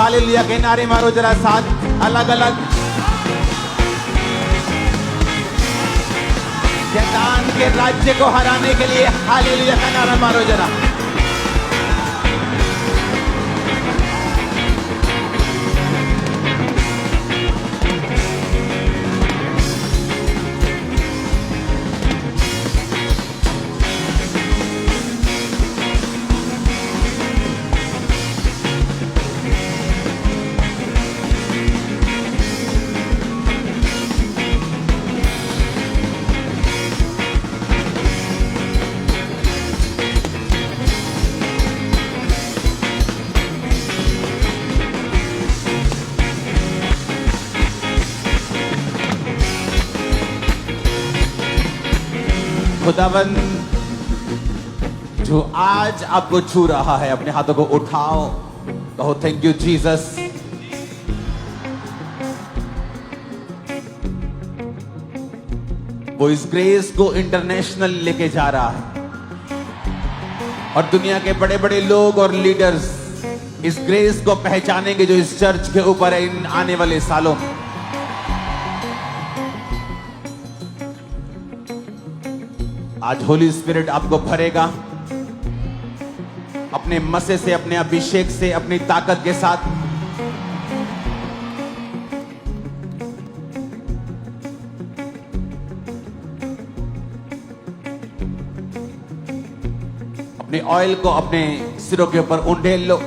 Hallelujah के नारे मारो जरा साथ, अलग अलग। शैतान के राज्य को हराने के लिए हालेलुया का नारा मारो जरा। खुदावन जो आज आपको छू रहा है, अपने हाथों को उठाओ, कहो थैंक यू जीसस। वो इस ग्रेस को इंटरनेशनल लेके जा रहा है और दुनिया के बड़े बड़े लोग और लीडर्स इस ग्रेस को पहचानेंगे जो इस चर्च के ऊपर है इन आने वाले सालों में। आज होली स्पिरिट आपको भरेगा अपने मसे से, अपने अभिषेक से, अपनी ताकत के साथ। अपने ऑयल को अपने सिरों के ऊपर उंडेल लो।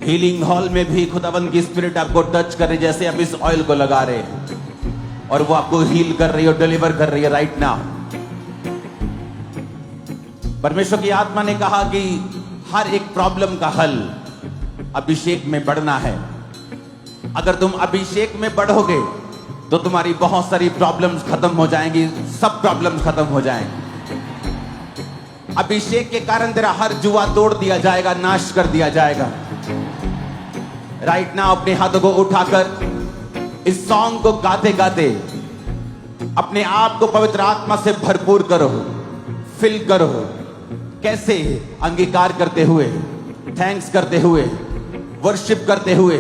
हीलिंग हॉल में भी खुदावन की स्पिरिट आपको टच कर रही, जैसे आप इस ऑयल को लगा रहे हैं और वो आपको हील कर रही है और डिलीवर कर रही है राइट नाउ। परमेश्वर की आत्मा ने कहा कि हर एक प्रॉब्लम का हल अभिषेक में बढ़ना है। अगर तुम अभिषेक में बढ़ोगे तो तुम्हारी बहुत सारी प्रॉब्लम्स खत्म हो जाएंगी, सब प्रॉब्लम्स खत्म हो जाएंगी। अभिषेक के कारण तेरा हर जुआ तोड़ दिया जाएगा, नाश कर दिया जाएगा। राइट नाउ अपने हाथों को उठाकर इस सॉन्ग को गाते गाते अपने आप को पवित्र आत्मा से भरपूर करो, फिल करो। कैसे? अंगीकार करते हुए, थैंक्स करते हुए, वर्शिप करते हुए।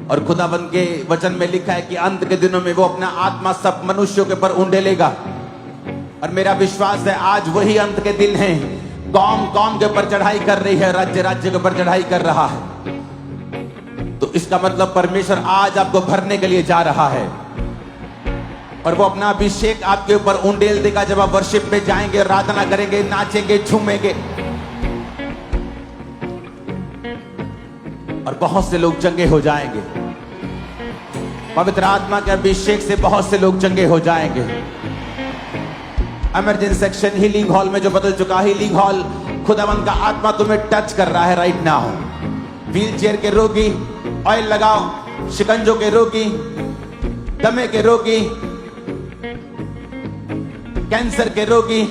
और खुदाबंद के वचन में लिखा है कि अंत के दिनों में वो अपना आत्मा सब मनुष्यों के ऊपर उंडेलेगा। और मेरा विश्वास है आज वही अंत के दिन है। कौम कौम के ऊपर चढ़ाई कर रही है, राज्य राज्य के ऊपर चढ़ाई कर रहा है। तो इसका मतलब परमेश्वर आज आपको भरने के लिए जा रहा है और वो अपना अभिषेक आपके ऊपर उंडेल देगा जब आप वर्शिप में जाएंगे, आराधना करेंगे, नाचेंगे, झूमेंगे। और बहुत से लोग चंगे हो जाएंगे। पवित्र आत्मा के अभिषेक से बहुत से लोग चंगे हो जाएंगे। इमरजेंसी सेक्शन हीलिंग हॉल में जो बदल चुका, हीलिंग हॉल खुदावंद का आत्मा तुम्हें टच कर रहा है राइट नाउ। व्हील चेयर के रोगी ऑयल लगाओ, शिकंजों के रोगी, दमे के रोगी, कैंसर के रोगी,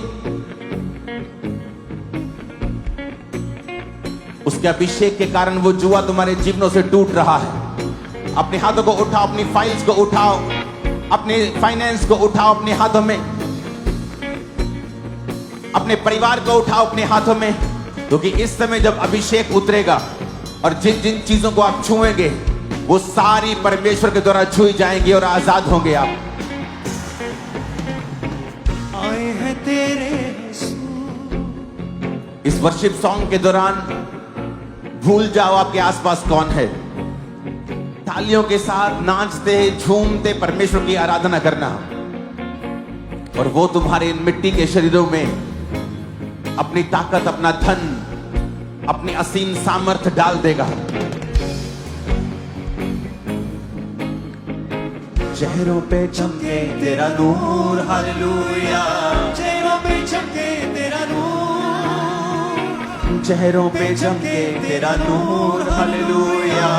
उसके अभिषेक के कारण वो जुआ तुम्हारे जीवनों से टूट रहा है। अपने हाथों को उठाओ, अपनी फाइल्स को उठाओ, अपने फाइनेंस को उठाओ अपने हाथों में, अपने परिवार को उठाओ अपने हाथों में। क्योंकि इस समय जब अभिषेक उतरेगा और जिन जिन चीजों को आप छुएंगे वो सारी परमेश्वर के द्वारा छुई जाएंगी और आजाद होंगे आप। आए हैं तेरे इस वर्शिप सॉन्ग के दौरान भूल जाओ आपके आसपास कौन है। तालियों के साथ नाचते झूमते परमेश्वर की आराधना करना और वो तुम्हारे इन मिट्टी के शरीरों में अपनी ताकत, अपना धन, अपनी असीम सामर्थ्य डाल देगा। चेहरों पे चमके तेरा नूर, हालेलुया। चेहरों पे चमके तेरा नूर, चेहरों पे चमके तेरा नूर, हालेलुया।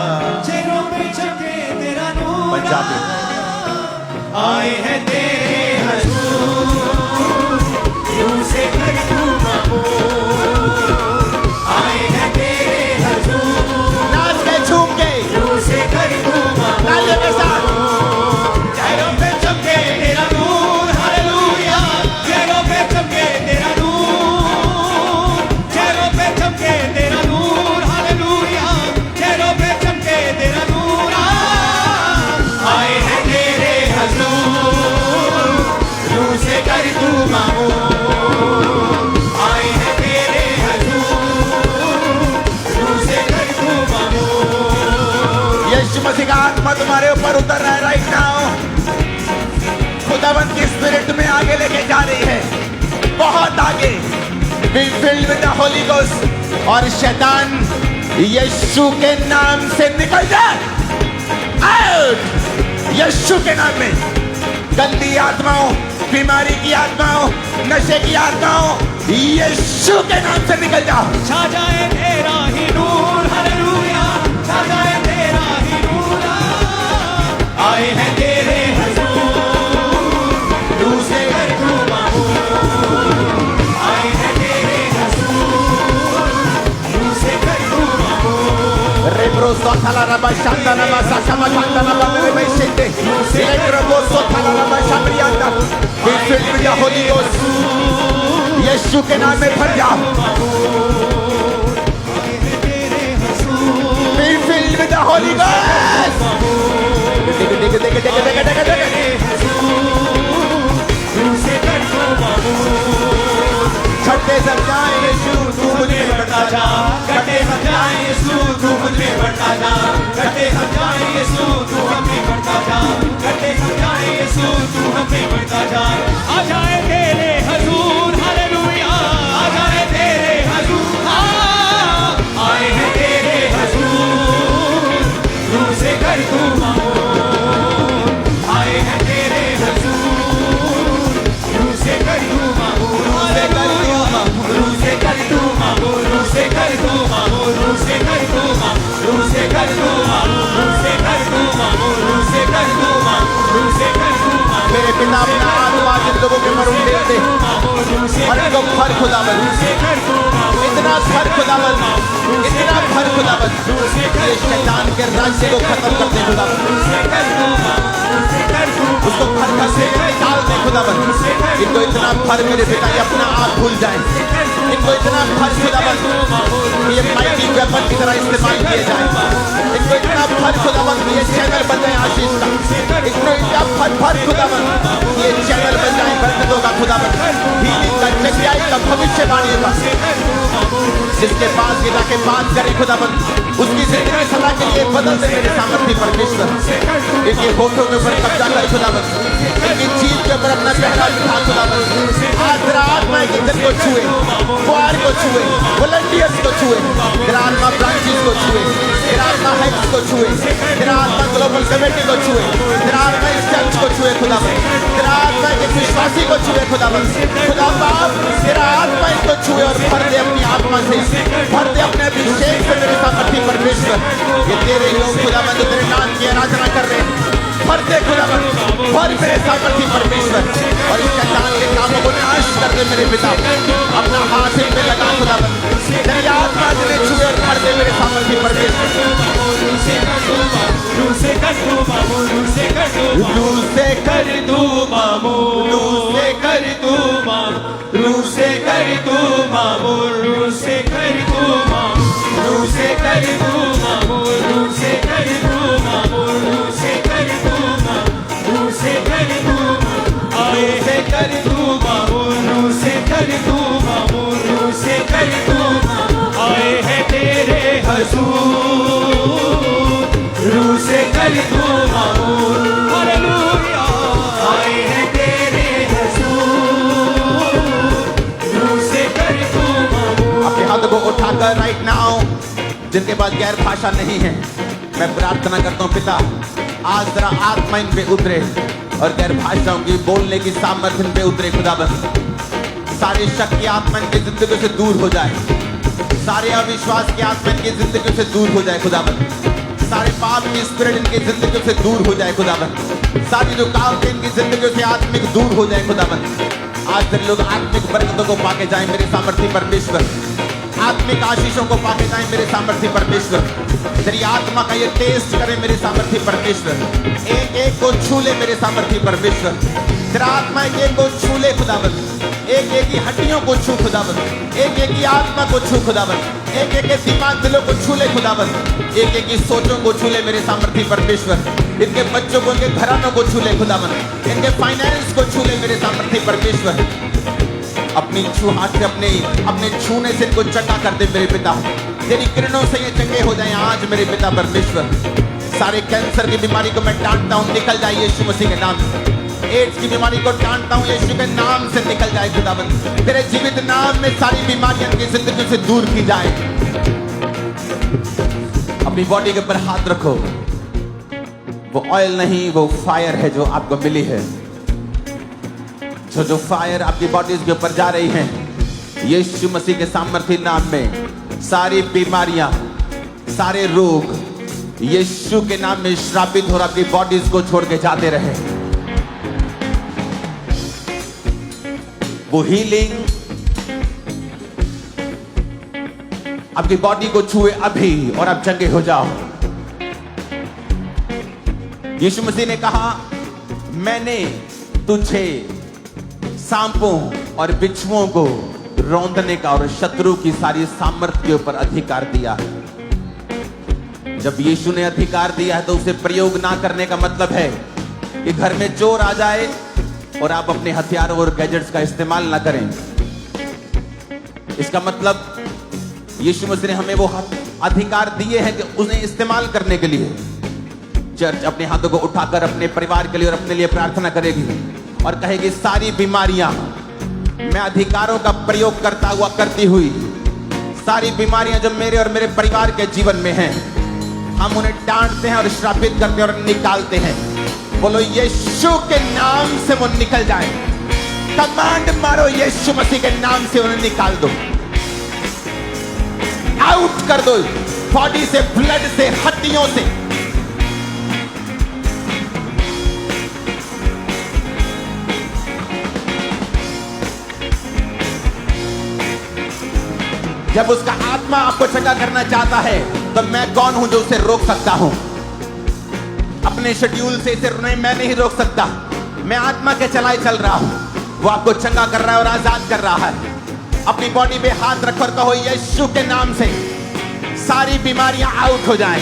चेहरों पे चमके तेरा नूर, पंजाबी आए हैं तेरे हजूर, यूं से कर तू मामूर। आए हैं तेरे हजूर, नाच के झूम के यूं से कर तू नाचे के साथ मामूर। चेहरों पे चमके तेरा नूर, हालेलुया। चेहरों पे चमके तेरा नूर, चेहरों पे चमके तेरा नूर, हालेलुया। चेहरों पे चमके तेरा नूर। आए हैं तेरे हजूर, यूं से कर तू मामूर। आए हैं तेरे हजूर, यूं से कर तू मामूर। यीशु मसीह का आत्मा तुम्हारे ऊपर उतर रहा है राइट नाउ। खुदावंद की स्पिरिट में आगे लेके जा रही है, बहुत आगे। Be filled with the Holi ghost. और शैतान यीशु के नाम से निकल जा, आउट यीशु के नाम में। गंदी आत्माओं, बीमारी की आत्माओं, नशे की आत्माओं, यीशु के नाम से निकल जाओ। छा जाए तेरा ही नूर, हालेलुया। छा जाए तेरा ही नूर। आए हैं तेरे हजूर, यूं से कर तू मामूर। आए हैं तेरे हजूर, यूं से कर तू मामूर। Rebro sotala raba shanda raba sakama shanda raba rebe shende. Rebro sotala raba shamrianda. Be filled with the Holy Ghost. यीशु के नाम में भर जाओ। आए हैं तेरे हजूर, Be filled with the Holy Ghost. तेरे हजूर, यूं से कर तू मामूर। छठे सब जाए यीशु तू मुझे बढ़ता जा, कटे हम जाए यीशु तू मुझे बढ़ता जा। कटे हम जाए यीशु तू हमें बढ़ता जा। कटे हम जाए यीशु तू हमें बढ़ता जा। आ जाए तेरे हजूर, हालेलुया। आ जाए तेरे हजूर। आए हैं तेरे हजूर, यूं से कर तू मामूर। आए हैं तेरे हजूर, यूं से कर तू मामूर। यूं से कर तू मामूर, यूं से कर तू मामूर, यूं से कर तू मामूर, यूं से कर तू मामूर, यूं से कर तू मामूर, यूं से कर तू मामूर, यूं से कर तू मामूर। मेरे पिता अपना आत्मा जिन लोगों के मरून देते और इनको भर खुदावन, इतना भर खुदावन, इतना भर खुदावन। ये शैतान के राज्य को खत्म कर दे खुदावन, उसको भर कर से निकाल दे खुदावन। इनको इतना भर मेरे पिता ये अपना आप भूल जाए। इनको इतना भर खुदावन कि ये माइटी वेपन की तरह इस्तेमाल किए जाए। इनको इतना भर खुदावन कि ये चैनल बन जाए आशीष का। इनको इतना भर खुदावन कि ये चैनल बन जाए बरकतों का खुदावन, हीलिंग का, चंगाई का, भविष्यवाणी का। जिसके पास ये जाके बात करे खुदावन, उसकी जिंदगी सदा के लिए बदल दे मेरे सामर्थ्य परमेश्वर। इनके होठों के ऊपर कब्जा कर खुदावन, इनकी जीभ के ऊपर अपना पहला बिठा खुदावन। आज तेरा आत्मा एक दिन को छुए, क्वार को छुए, वॉलंटियर्स को छुए, तेरा आत्मा ब्रांचेस को छुए, तेरा आत्मा हेड्स को छुए, तेरा आत्मा ग्लोबल कमेटी को छुए, तेरा आत्मा इस चर्च को छुए खुदावन, तेरा आत्मा एक विश्वासी को छुए खुदावन। खुदा बाप तेरा आत्मा इसको छुए और भर दे अपनी आत्मा से, भर दे अपने अभिषेक से मेरे सामर्थ्य परमेश्वर। ये तेरे लोग खुदावन जो तेरे नाम की आराधना कर रहे हैं, भर दे खुदावन, भर मेरे सामर्थ्य परमेश्वर। और इस शैतान के कामों को नाश कर दे मेरे पिता। अपना हाथ इन पे लगा खुदावन, तेरी आत्मा जिन्हें छुए और भर दे मेरे सामर्थ्य परमेश्वर। यूं से कर तू मामूर, यूं से कर तू मामूर, यूं से कर तू मामूर, यूं से कर तू मामूर, यूं से कर तू मामूर, यूं से कर तू मामूर, यूं से कर तू मामूर, यूं से कर तू मामूर, यूं से कर तू मामूर, यूं से कर तू मामूर। आए हैं कर तू मामूर, यूं से कर तू मामूर, यूं से कर तू मामूर। आए हैं तेरे हजूर, रूह से कर तू मामूर। हालेलुया। आए हैं तेरे हजूर, रूह से कर तू मामूर। अपने हाथों को उठाकर राइट नाउ जिनके पास गैर भाषा नहीं है, मैं प्रार्थना करता हूँ पिता आज जरा आत्मा इन पे उतरे और गैर भाषाओं की बोलने की सामर्थ्य इन पे उतरे खुदाबंद। सारी शक की आत्मा इनकी जिंदगी से दूर हो जाए, सारे अविश्वास की आत्मा इनकी जिंदगी से दूर हो जाए खुदाबंद। सारे पाप की स्पिरिट इनकी जिंदगियों से दूर हो जाए खुदाबंद। सारी रुकावटें इनकी जिंदगियों से आत्मिक दूर हो जाए खुदाबंद। आज दिन लोग आत्मिक बरकतों को पाके जाएं मेरे सामर्थ्य परमेश्वर। आत्मिक आशीषों को पाके जाएं मेरे सामर्थ्य परमेश्वर। तेरी आत्मा का ये टेस्ट करे मेरे सामर्थ्य परमेश्वर। एक एक को छू ले मेरे सामर्थ्य परमेश्वर। तेरा आत्मा एक एक को छू ले खुदाबंद। एक एक की हड्डियों को छू खुदाबंद। एक एक की आत्मा को छू खुदाबंद। एक एक के दिमाग दिलों को छू ले खुदाबंद। एक एक की सोचों को छू ले मेरे सामर्थ्य परमेश्वर। इनके बच्चों को, इनके घरानों को छू ले खुदाबंद। इनके फाइनेंस को छू ले मेरे सामर्थ्य परमेश्वर। अपनी छू हाथ से अपने छूने से इनको चंगा कर दे मेरे पिता। तेरी किरणों से ये चंगे हो जाएं आज मेरे पिता परमेश्वर। सारे कैंसर की बीमारी को मैं डांटता हूँ, निकल जाए यीशु मसीह के नाम से। एड्स की बीमारी को डांटता हूँ, यीशु के नाम से निकल जाए खुदाबंद। तेरे जीवित नाम में सारी बीमारियां की जिंदगी से दूर की जाए। अपनी बॉडी के ऊपर हाथ रखो। वो ऑयल नहीं, वो फायर है जो आपको मिली है। जो फायर आपकी बॉडीज के ऊपर जा रही है, यीशु मसीह के सामर्थ्य नाम में सारी बीमारियां, सारे रोग यीशु के नाम में श्रापित हो आपकी बॉडीज को छोड़ के जाते रहे। वो हीलिंग आपकी बॉडी को छुए अभी और आप चंगे हो जाओ। यीशु मसीह ने कहा, मैंने तुझे सांपों और बिच्छुओं को रौंदने का और शत्रु की सारी सामर्थ्य के ऊपर अधिकार दिया। जब यीशु ने अधिकार दिया है तो उसे प्रयोग ना करने का मतलब है कि घर में चोर आ जाए और आप अपने हथियारों और गैजेट्स का इस्तेमाल ना करें। इसका मतलब यीशु मसीह ने हमें वो अधिकार दिए हैं कि उन्हें इस्तेमाल करने के लिए। चर्च अपने हाथों को उठाकर अपने परिवार के लिए और अपने लिए प्रार्थना करेगी और कहेगी, सारी बीमारियां मैं अधिकारों का प्रयोग करता हुआ करती हुई, सारी बीमारियां जो मेरे और मेरे परिवार के जीवन में हैं, हम उन्हें डांटते हैं और श्रापित करते हैं और निकालते हैं। बोलो, यीशु के नाम से वो निकल जाए। कमांड मारो, यीशु मसीह के नाम से उन्हें निकाल दो, आउट कर दो बॉडी से, ब्लड से, हड्डियों से। जब उसका आत्मा आपको चंगा करना चाहता है तो मैं कौन हूं जो उसे रोक सकता हूं? अपने शेड्यूल से इसे मैं नहीं रोक सकता। मैं आत्मा के चलाए चल रहा हूं। वो आपको चंगा कर रहा है और आजाद कर रहा है। अपनी बॉडी पे हाथ रखो और कहो, यीशु के नाम से सारी बीमारियां आउट हो जाएं।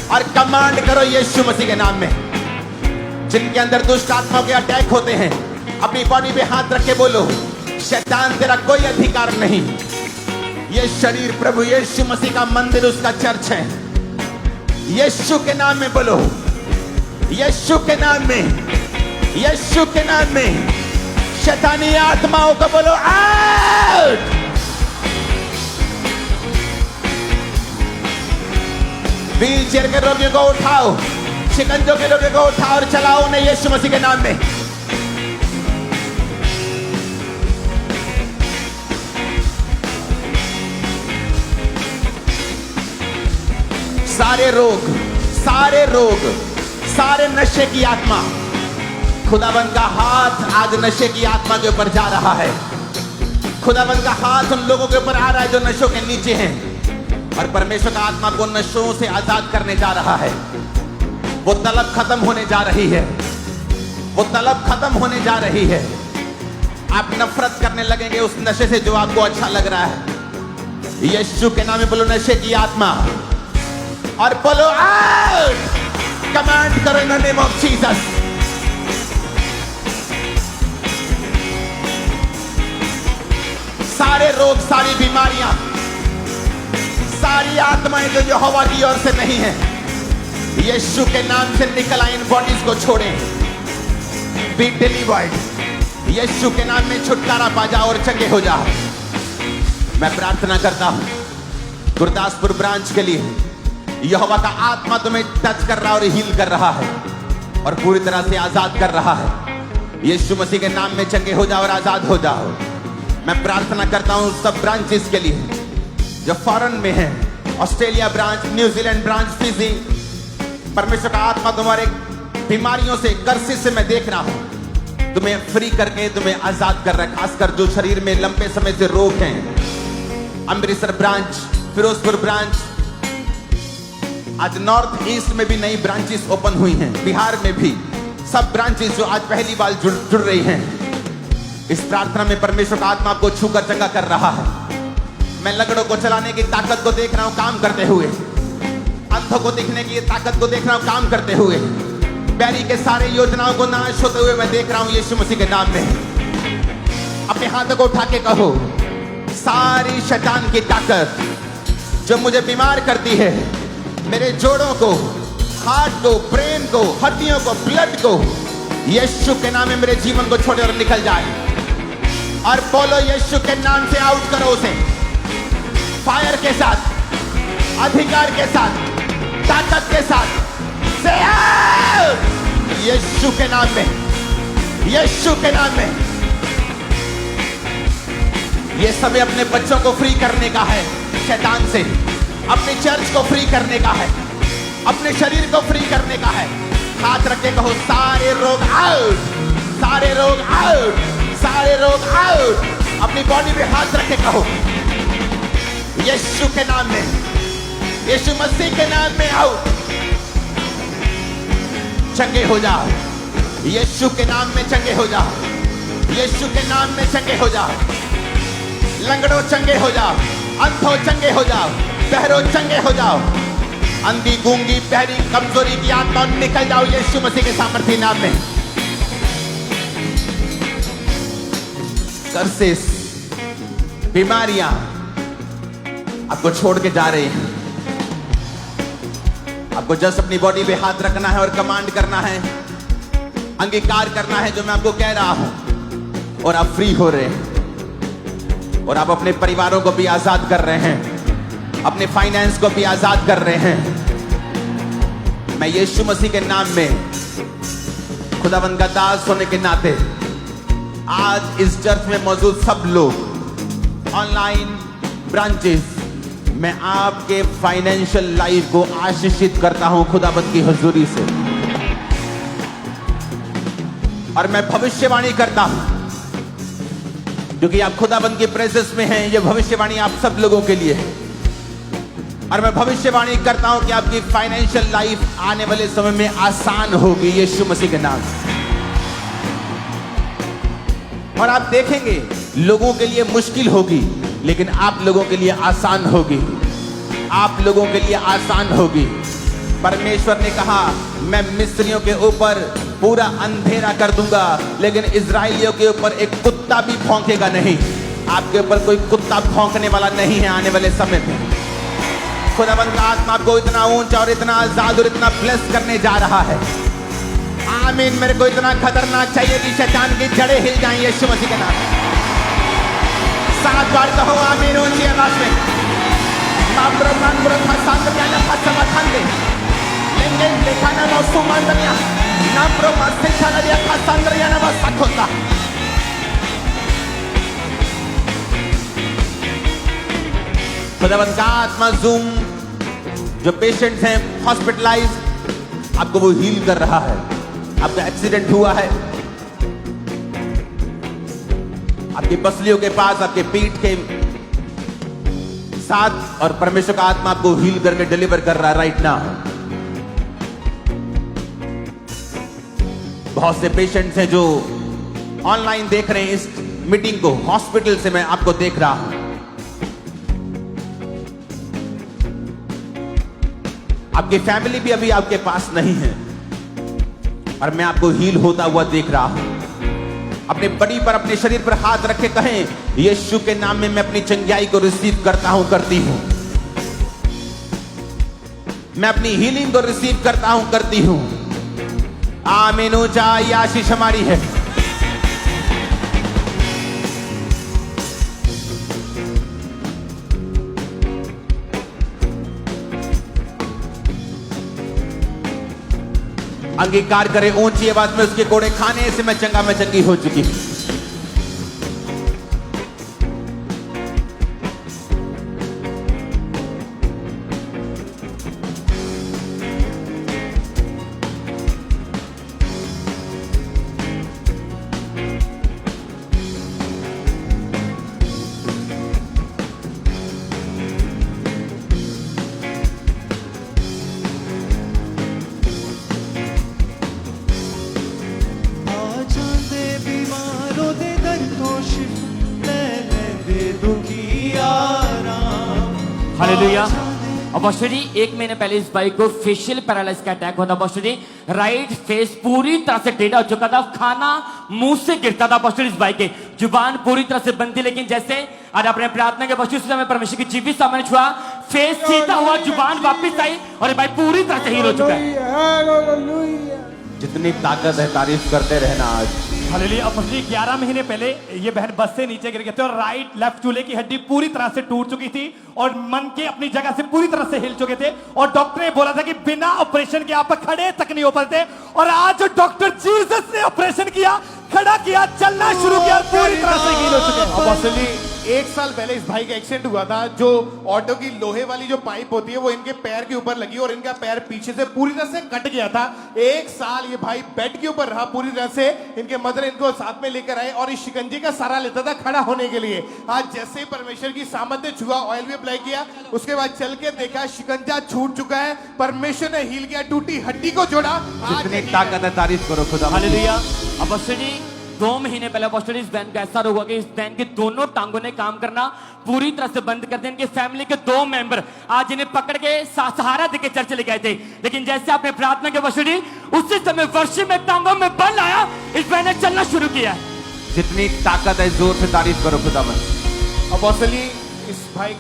और कमांड करो यीशु मसीह के नाम में। जिनके अंदर दुष्ट आत्माओं के अटैक होते हैं, अपनी बॉडी पे हाथ रख के बोलो, शैतान तेरा कोई अधिकार नहीं। ये शरीर प्रभु यीशु मसीह का मंदिर, उसका चर्च है। यीशु के नाम में बोलो, यीशु के नाम में, यीशु के नाम में शैतानी आत्माओं को बोलो, आउट। व्हील चेयर के रोगियों को उठाओ, शिकंजों के रोगियों को उठाओ और चलाओ उन्हें यीशु मसीह के नाम में। सारे रोग, सारे रोग, सारे नशे की आत्मा, खुदाबंद का हाथ आज नशे की आत्मा के ऊपर जा रहा है। खुदाबंद का हाथ उन लोगों के ऊपर आ रहा है जो नशों के नीचे हैं, और परमेश्वर का आत्मा को नशों से आजाद करने जा रहा है। वो तलब खत्म होने जा रही है, वो तलब खत्म होने जा रही है। आप नफरत करने लगेंगे उस नशे से जो आपको अच्छा लग रहा है। यीशु के नाम में बोलो, नशे की आत्मा, और बोलो आउट। कमांड करो in the name of Jesus. सारे रोग, सारी बीमारियां, सारी आत्माएं जो यहोवा की ओर से नहीं है, यीशु के नाम से निकल आए। इन बॉडीज को छोड़ें। Be delivered. यीशु के नाम में छुटकारा पा जाओ और चंगे हो जाओ। मैं प्रार्थना करता हूं गुरदासपुर ब्रांच के लिए, यहोवा का आत्मा तुम्हें टच कर रहा है और हील कर रहा है और पूरी तरह से आजाद कर रहा है। यीशु मसीह के नाम में चंगे हो जाओ और आजाद हो जाओ। मैं प्रार्थना करता हूं सब ब्रांचेस के लिए जो फॉरेन में हैं, Australia branch, New Zealand branch, Fiji, परमेश्वर का आत्मा तुम्हारे बीमारियों से, कर्से से मैं देख रहा हूं, तुम्हें फ्री करके तुम्हें आजाद कर रहा है। खासकर जो शरीर में लंबे समय से रोग हैं। अमृतसर ब्रांच, फिरोजपुर ब्रांच, आज नॉर्थ ईस्ट में भी नई ब्रांचेस ओपन हुई हैं, बिहार में भी सब ब्रांचेस जो आज पहली बार जुड़ रही हैं। इस प्रार्थना में परमेश्वर का आत्मा आपको छूकर चंगा कर रहा है। मैं लंगड़ों को चलाने की ताकत को देख रहा हूं काम करते हुए, अंधों को दिखने की ताकत को देख रहा हूं काम करते हुए, बैरी के सारे योजनाओं को नाश होते हुए मैं देख रहा हूं यीशु मसीह के नाम में। अपने हाथों को उठा के कहो, सारी शैतान की ताकत जो मुझे बीमार करती है, मेरे जोड़ों को, हार्ट को, ब्रेन को, हड्डियों को, ब्लड को, यीशु के नाम में मेरे जीवन को छोड़े और निकल जाए। और बोलो यीशु के नाम से आउट करो उसे, फायर के साथ, अधिकार के साथ, ताकत के साथ, से आउट यीशु के नाम में, यीशु के नाम में। ये समय अपने बच्चों को फ्री करने का है शैतान से, अपने चर्च को फ्री करने का है, अपने शरीर को फ्री करने का है। हाथ रख के कहो, सारे रोग आउट, सारे रोग आउट, सारे रोग आउट। अपनी बॉडी पे हाथ रख के कहो, यीशु के नाम में, यीशु मसीह के नाम में आउट। चंगे हो जाओ, यीशु के नाम में चंगे हो जाओ, यीशु के नाम में चंगे हो जाओ। लंगड़ों चंगे हो जाओ, अंधों चंगे हो जाओ, बहरों चंगे हो जाओ, अंधी, गूंगी, बहरी, कमजोरी की आत्मा निकल जाओ यीशु मसीह के सामर्थी नाम में। कर्सेस, बीमारियां आपको छोड़ के जा रही हैं। आपको जस्ट अपनी बॉडी पे हाथ रखना है और कमांड करना है, अंगीकार करना है जो मैं आपको कह रहा हूं, और आप फ्री हो रहे हैं। और आप अपने परिवारों को भी आजाद कर रहे हैं, अपने फाइनेंस को भी आजाद कर रहे हैं। मैं यीशु मसीह के नाम में खुदावंद का दास होने के नाते आज इस चर्च में मौजूद सब लोग, ऑनलाइन ब्रांचेस, मैं आपके फाइनेंशियल लाइफ को आशीषित करता हूं खुदावंद की हुजूरी से। और मैं भविष्यवाणी करता हूं, क्योंकि आप खुदाबंद की प्रेजेंस में हैं, ये भविष्यवाणी आप सब लोगों के लिए है। और मैं भविष्यवाणी करता हूं कि आपकी फाइनेंशियल लाइफ आने वाले समय में आसान होगी यीशु मसीह के नाम। और आप देखेंगे लोगों के लिए मुश्किल होगी, लेकिन आप लोगों के लिए आसान होगी, आप लोगों के लिए आसान होगी। परमेश्वर ने कहा, मैं मिस्रियों के ऊपर पूरा अंधेरा कर दूंगा, लेकिन इजराइलियों के ऊपर एक कुत्ता भी भौंकेगा नहीं। आपके ऊपर कोई कुत्ता भौंकने वाला नहीं है आने वाले समय में। खुदावंद का आत्मा आपको इतना ऊंचा और इतना आजाद और इतना ब्लेस करने जा रहा है। आमीन। मेरे को इतना खतरनाक चाहिए कि शैतान की जड़ें हिल जाएं यीशु मसीह के नाम। 7 बार कहो आमीन ऊंची आवाज में। माब्रो माब्रो फसांद्रिया ना फसमाथांदे लेंगे लेखाना ना सुमांद्रिया नाब्रो मस्तिष्ठानरिया फसांद्रिया ना वसाखोता। खुदावंद का आत्मा जूम जो पेशेंट्स हैं हॉस्पिटलाइज, आपको वो हील कर रहा है। आपका एक्सीडेंट हुआ है, आपकी पसलियों के पास, आपके पीठ के साथ, और परमेश्वर का आत्मा आपको हील करके डिलीवर कर रहा है राइट नाउ। बहुत से पेशेंट्स हैं जो ऑनलाइन देख रहे हैं इस मीटिंग को, हॉस्पिटल से मैं आपको देख रहा हूं। आपकी फैमिली भी अभी आपके पास नहीं है, और मैं आपको हील होता हुआ देख रहा हूं। अपने बॉडी पर, अपने शरीर पर हाथ रख के कहें, यीशु के नाम में मैं अपनी चंगाई को रिसीव करता हूं, करती हूं। मैं अपनी हीलिंग को रिसीव करता हूं, करती हूं। आमीन। ऊंचा ये आशीष हमारी है। अंगीकार करें ऊंची आवाज में, उसके कोड़े खाने से मैं चंगा, मैं चंगी हो चुकी हूं। हालेलुया। अपोस्टल जी 1 महीने पहले इस भाई को फेशियल पैरालिसिस का अटैक होता। अपोस्टल जी राइट फेस पूरी तरह से टेढ़ा हो चुका था, खाना मुंह से गिरता था। अपोस्टल इस भाई के जुबान पूरी तरह से बंद थी, लेकिन जैसे आज अपने प्रार्थना के अपोस्टल समय परमेश्वर की जीवित सामने छुआ, फेस सीधा हुआ, जुबान वापस आई और ये भाई पूरी तरह से हील हो चुका है। जितनी ताकत है तारीफ करते रहना आज। हालेलुया। अपोस्टल जी 11 महीने पहले ये बहन बस से नीचे गिर गए थे और राइट लेफ्ट चूल्हे की हड्डी पूरी तरह से टूट चुकी थी और मन के अपनी जगह से पूरी तरह से हिल चुके थे और डॉक्टर ने बोला था कि बिना ऑपरेशन के आप खड़े तक नहीं हो पाते। और आज डॉक्टर जीसस ने ऑपरेशन किया, खड़ा किया, चलना शुरू किया, पूरी तरह से हील हो चुके हैं। अपोस्टल जी 1 साल पहले इस भाई का एक्सीडेंट हुआ था, जो ऑटो की लोहे वाली जो पाइप होती है वो इनके पैर के ऊपर लगी और इनका पैर पीछे से पूरी तरह से कट गया था। 1 साल ये भाई बेड के ऊपर रहा पूरी तरह से। इनके मदर इनको साथ में लेकर आए और इस शिकंजी का सहारा लेता था खड़ा होने के लिए। आज जैसे ही परमेश्वर की सामर्थ ने छुआ, ऑयल भी अप्लाई किया, उसके बाद चल के देखा शिकंजा छूट चुका है। परमेश्वर ने हील किया, टूटी हड्डी को जोड़ा। जितनी ताकत है तारीफ करो खुदा। हालेलुया। अपोस्टल जी 2 महीने पहले अपोस्टल इस बहन का ऐसा रोग हुआ कि इस बहन के दोनों टांगों ने काम करना पूरी तरह से बंद कर दिया। इनके फैमिली के 2 मेंबर आज इन्हें पकड़ के सहारा देके चर्च लेके आए थे, लेकिन जैसे आपने प्रार्थना के अपोस्टल जी उसी समय वर्षी में टांगों में बल आया, इस बहन ने चलना शुरू किया। जितनी ताकत है जोर से तारीफ करो खुदा। अपोस्टल जी इस भाई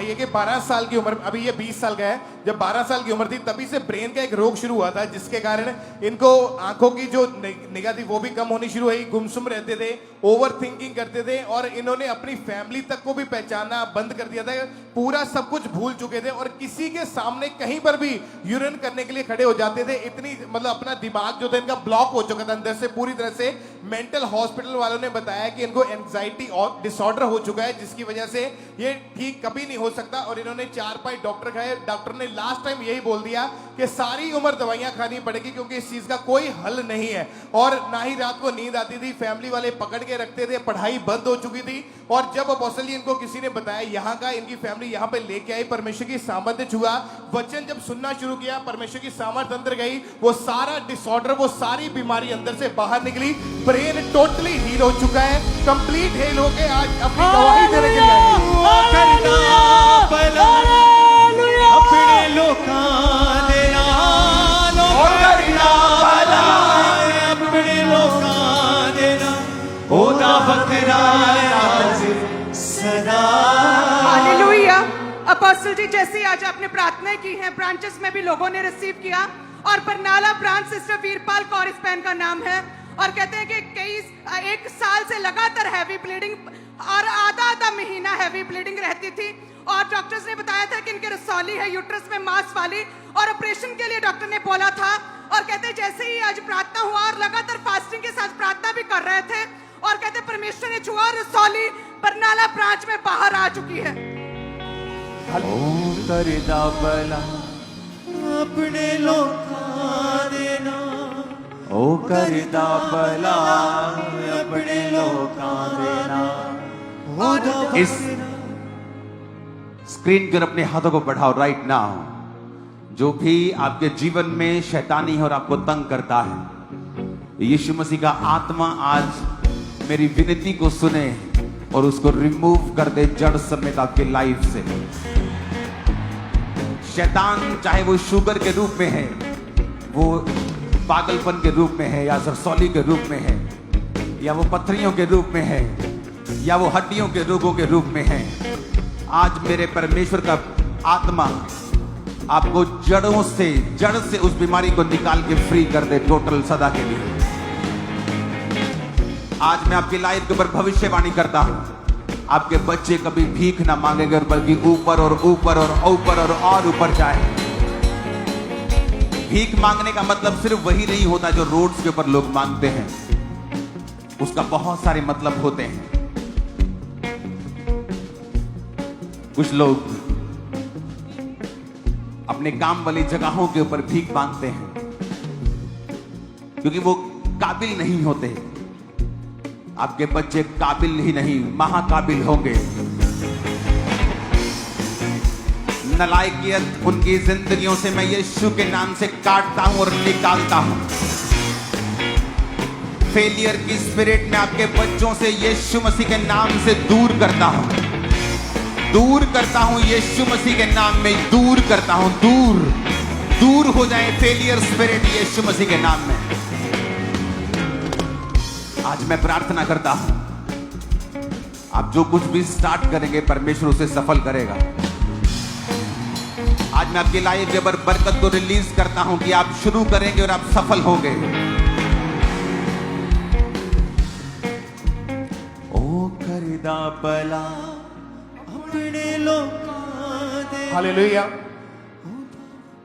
है कि 12 साल की उम्र, अभी ये 20 साल का है, जब 12 साल की उम्र थी तभी से ब्रेन का एक रोग शुरू हुआ था, जिसके कारण इनको आंखों की जो निगाह थी वो भी कम होनी शुरू हुई, गुमसुम रहते थे, ओवर थिंकिंग करते थे और इन्होंने अपनी फैमिली तक को भी पहचानना बंद कर दिया था। पूरा सब कुछ भूल चुके थे और किसी के सामने कहीं पर भी यूरिन करने के लिए खड़े हो जाते थे। इतनी मतलब अपना दिमाग जो था इनका ब्लॉक हो चुका था अंदर से पूरी तरह से। मेंटल हॉस्पिटल वालों ने बताया कि इनको एंजाइटी डिसऑर्डर हो चुका है, जिसकी वजह से ये ठीक कभी नहीं हो सकता। और इन्होंने 4-5 डॉक्टर खाए, डॉक्टर ने लास्ट टाइम यही बोल दिया कि सारी उम्र दवाइयां खानी पड़ेगी क्योंकि इस चीज का कोई हल नहीं है। और ना ही रात को नींद आती थी, फैमिली वाले पकड़ के रखते थे, पढ़ाई बंद हो चुकी थी। और जब अपोस्टल जी इनको किसी ने बताया, यहाँ का इनकी फैमिली यहाँ पे लेके आई, परमेश्वर की सामर्थ्य छुआ, वचन जब सुनना शुरू किया, परमेश्वर की सामर्थ्य अंदर गई, वो सारा डिसऑर्डर, वो सारी बीमारी अंदर से बाहर निकली। ब्रेन टोटली हील हो चुका है, कंप्लीट हील होके आज अपनी गवाही देने के लिए करना भला अपने लोकां दे नाल, करना भला अपने लोकां दे नाल, ओदा बकरा राज सदा। हालेलुया। अपोस्टल जी जैसे ही आज आपने प्रार्थनाएं की हैं, ब्रांचेस में भी लोगों ने रिसीव किया और बरनाला ब्रांच सिस्टर वीरपाल कौर इस बहन का नाम है और कहते हैं कि 1 साल से लगातार हैवी ब्लीडिंग और आधा महीना हैवी ब्लीडिंग रहती थी और डॉक्टर्स ने बताया था कि इनके रसौली है, यूट्रस में मांस वाली, और ऑपरेशन के लिए डॉक्टर ने बोला था। और कहते हैं जैसे ही आज प्रार्थना हुआ और लगातार फास्टिंग के साथ प्रार्थना भी कर रहे थे और कहते परमेश्वर ने छुआ, रसौली बरनाला ब्रांच में बाहर आ चुकी है। करदा भला अपने लोकां दे नाल, ओ करदा भला अपने लोकां दे नाल। इस स्क्रीन पर अपने हाथों को बढ़ाओ राइट नाउ। जो भी आपके जीवन में शैतानी है और आपको तंग करता है, यीशु मसीह का आत्मा आज मेरी विनती को सुने और उसको रिमूव कर दे जड़ समेत आपके लाइफ से। शैतान चाहे वो शुगर के रूप में है, वो पागलपन के रूप में है, या सरसौली के रूप में है, या वो पत्थरियों के रूप में है, या वो हड्डियों के रोगों के रूप में है, आज मेरे परमेश्वर का आत्मा आपको जड़ से उस बीमारी को निकाल के फ्री कर दे टोटल सदा के लिए। आज मैं आपकी लाइफ के ऊपर भविष्यवाणी करता हूं, आपके बच्चे कभी भीख ना मांगेंगे बल्कि ऊपर और ऊपर और ऊपर और ऊपर जाए। भीख मांगने का मतलब सिर्फ वही नहीं होता जो रोड्स के ऊपर लोग मांगते हैं, उसका बहुत सारे मतलब होते हैं। कुछ लोग अपने काम वाली जगहों के ऊपर भीख मांगते हैं क्योंकि वो काबिल नहीं होते। आपके बच्चे काबिल ही नहीं, महाकाबिल होंगे। नालायकियत उनकी जिंदगियों से मैं यीशु के नाम से काटता हूं और निकालता हूं। फेलियर की स्पिरिट में आपके बच्चों से यीशु मसीह के नाम से दूर करता हूं। दूर करता हूं यीशु मसीह के नाम में, दूर करता हूं, दूर हो जाए फेलियर स्पिरिट यीशु मसीह के नाम में। आज मैं प्रार्थना करता हूं, आप जो कुछ भी स्टार्ट करेंगे परमेश्वर उसे सफल करेगा। आज मैं आपकी लाइफ के ऊपर बरकत को रिलीज करता हूं कि आप शुरू करेंगे और आप सफल होंगे। ओ करदा भला अपने लोकां दे हालेलुया।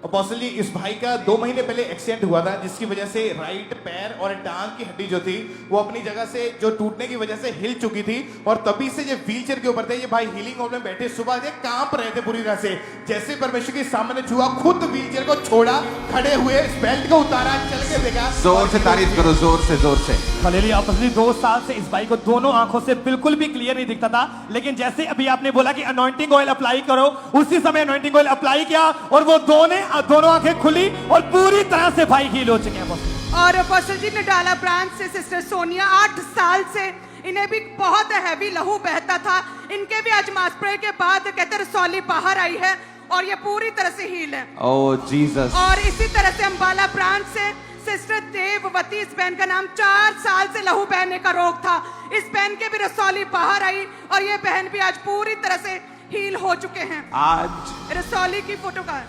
अपोस्टल जी, इस भाई का 2 महीने पहले एक्सीडेंट हुआ था, जिसकी वजह से राइट पैर और टांग की हड्डी जो थी वो अपनी जगह से जो टूटने की वजह से हिल चुकी थी, और तभी से ये व्हीलचेयर के ऊपर थे। ये भाई हीलिंग होम में बैठे सुबह से कांप रहे थे पूरी तरह से। जैसे परमेश्वर के सामने छुआ, खुद व्हीलचेयर को छोड़ा, खड़े हुए, इस बेल्ट को उतारा, चल के देखा। जोर से तारीफ करो, जोर से। हालेलुया। अपोस्टल 2 साल से इस भाई को दोनों आंखों से बिल्कुल भी क्लियर नहीं दिखता था, लेकिन जैसे अभी आपने बोला कि अनॉइंटिंग ऑयल अप्लाई करो, उसी समय अनॉइंटिंग ऑयल अप्लाई किया और वो दोनों आंखें खुली और पूरी तरह से भाई हील हो चुके हैं। और अपोस्टल जी ने डाला ब्रांच से सिस्टर सोनिया 8 साल से इन्हें भी बहुत हैवी लहू बहता था। इनके भी आज मास प्रे के बाद कहते रसौली बाहर आई है और ये पूरी तरह से हील है। ओ जीसस। और इसी तरह से अंबाला ब्रांच से सिस्टर देववती, इस बहन का नाम 4 साल से लहू बहने का रोग था। इस बहन के भी रसौली बाहर आई और ये बहन भी आज पूरी तरह से हील हो चुके हैं। आज रसौली की फोटो का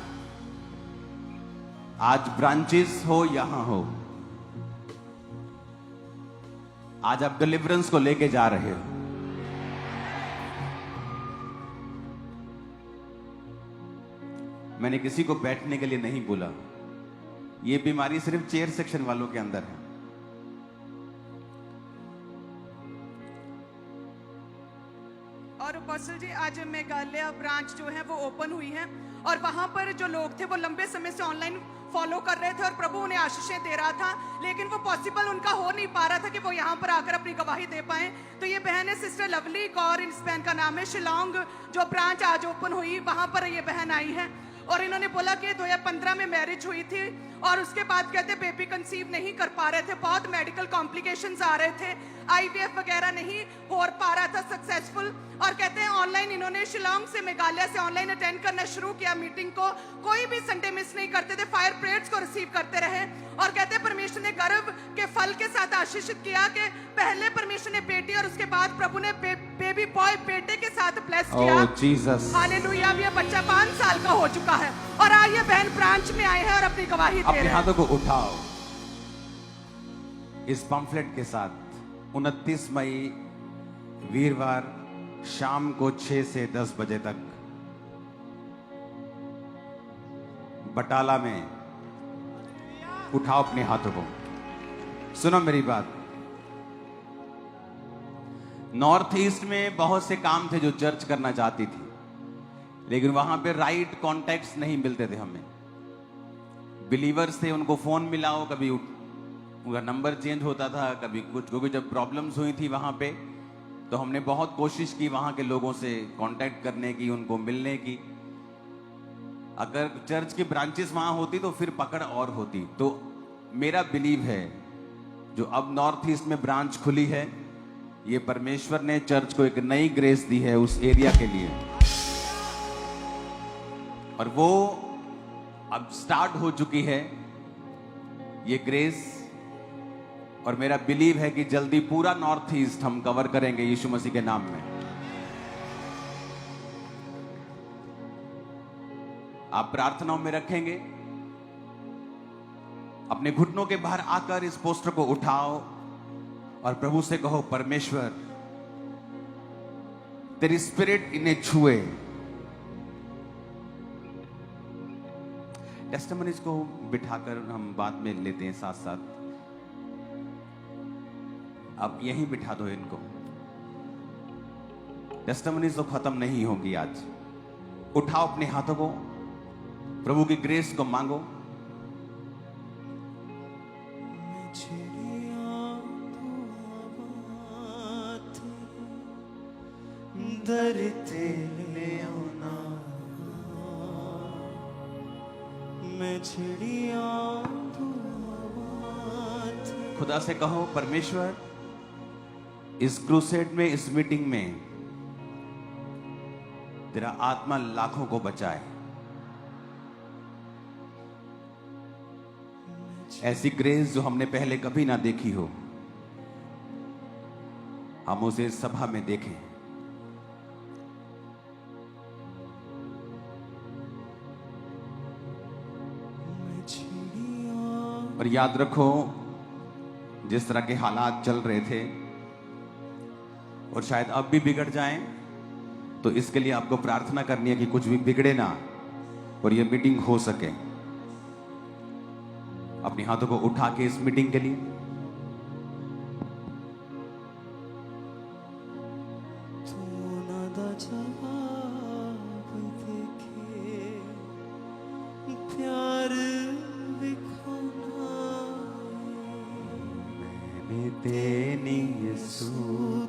आज ब्रांचेस हो यहां हो, आज आप डिलीवरेंस को लेके जा रहे हो। मैंने किसी को बैठने के लिए नहीं बोला, ये बीमारी सिर्फ चेयर सेक्शन वालों के अंदर है। और अपोस्टल जी, आज मेघालय ब्रांच जो है वो ओपन हुई है और वहां पर जो लोग थे वो लंबे समय से ऑनलाइन फॉलो कर रहे थे और प्रभु उन्हें आशीषें दे रहा था, लेकिन वो पॉसिबल उनका हो नहीं पा रहा था कि वो यहाँ पर आकर अपनी गवाही दे पाए। तो ये बहन है सिस्टर लवली कौर, इस बहन का नाम है। शिलोंग जो ब्रांच आज ओपन हुई वहां पर ये बहन आई है और इन्होंने बोला कि 2015 में मैरिज हुई थी और उसके बाद कहते बेबी कंसीव नहीं कर पा रहे थे, बहुत मेडिकल कॉम्प्लिकेशंस आ रहे थे, आईवीएफ वगैरह नहीं हो पा रहा था सक्सेसफुल। और कहते हैं ऑनलाइन इन्होंने शिलोंग से मेघालय से ऑनलाइन अटेंड करना शुरू किया मीटिंग को, कोई भी संडे मिस नहीं करते थे, फायर प्रेयर्स को रिसीव करते रहे। और कहते हैं परमेश्वर ने गर्भ के फल के साथ आशीषित किया कि पहले परमेश्वर ने बेटी और उसके बाद प्रभु ने बेबी बॉय बेटे के साथ ब्लेस किया। ओह जीसस। हालेलुया। अब ये बच्चा 5 साल का हो चुका है और आइए बहन ब्रांच में आए हैं और अपनी गवाही दे अपने रहे हैं। हाथों को उठाओ इस पंफलेट के साथ। 29 मई वीरवार शाम को 6 से 10 बजे तक बटाला में उठाओ अपने हाथों को। सुनो मेरी बात, नॉर्थ ईस्ट में बहुत से काम थे जो चर्च करना चाहती थी, लेकिन वहां पे राइट कॉन्टैक्ट्स नहीं मिलते थे। हमें बिलीवर्स थे, उनको फोन मिलाओ, कभी उनका नंबर चेंज होता था, कभी कुछ, क्योंकि जब प्रॉब्लम्स हुई थी वहां पे तो हमने बहुत कोशिश की वहां के लोगों से कांटेक्ट करने की, उनको मिलने की। अगर चर्च की ब्रांचेस वहां होती तो फिर पकड़ और होती। तो मेरा बिलीव है जो अब नॉर्थ ईस्ट में ब्रांच खुली है, ये परमेश्वर ने चर्च को एक नई ग्रेस दी है उस एरिया के लिए, और वो अब स्टार्ट हो चुकी है ये ग्रेस। और मेरा बिलीव है कि जल्दी पूरा नॉर्थ ईस्ट हम कवर करेंगे यीशु मसीह के नाम में। आप प्रार्थनाओं में रखेंगे, अपने घुटनों के बाहर आकर इस पोस्टर को उठाओ और प्रभु से कहो, परमेश्वर तेरी स्पिरिट इन्हें छुए। टेस्टिमनीज को बिठाकर हम बाद में लेते हैं साथ साथ। अब यहीं बिठा दो इनको, टेस्टिमनीज तो खत्म नहीं होगी आज। उठाओ अपने हाथों को, प्रभु की ग्रेस को मांगो। दरते ले आना मैं चिड़िया खुदा से कहो, परमेश्वर इस क्रूसेड में, इस मीटिंग में तेरा आत्मा लाखों को बचाए। ऐसी ग्रेस जो हमने पहले कभी ना देखी हो, हम उसे सभा में देखें। और याद रखो, जिस तरह के हालात चल रहे थे और शायद अब भी बिगड़ जाएं, तो इसके लिए आपको प्रार्थना करनी है कि कुछ भी बिगड़े ना और ये मीटिंग हो सके। अपने हाथों को उठा के इस मीटिंग के लिए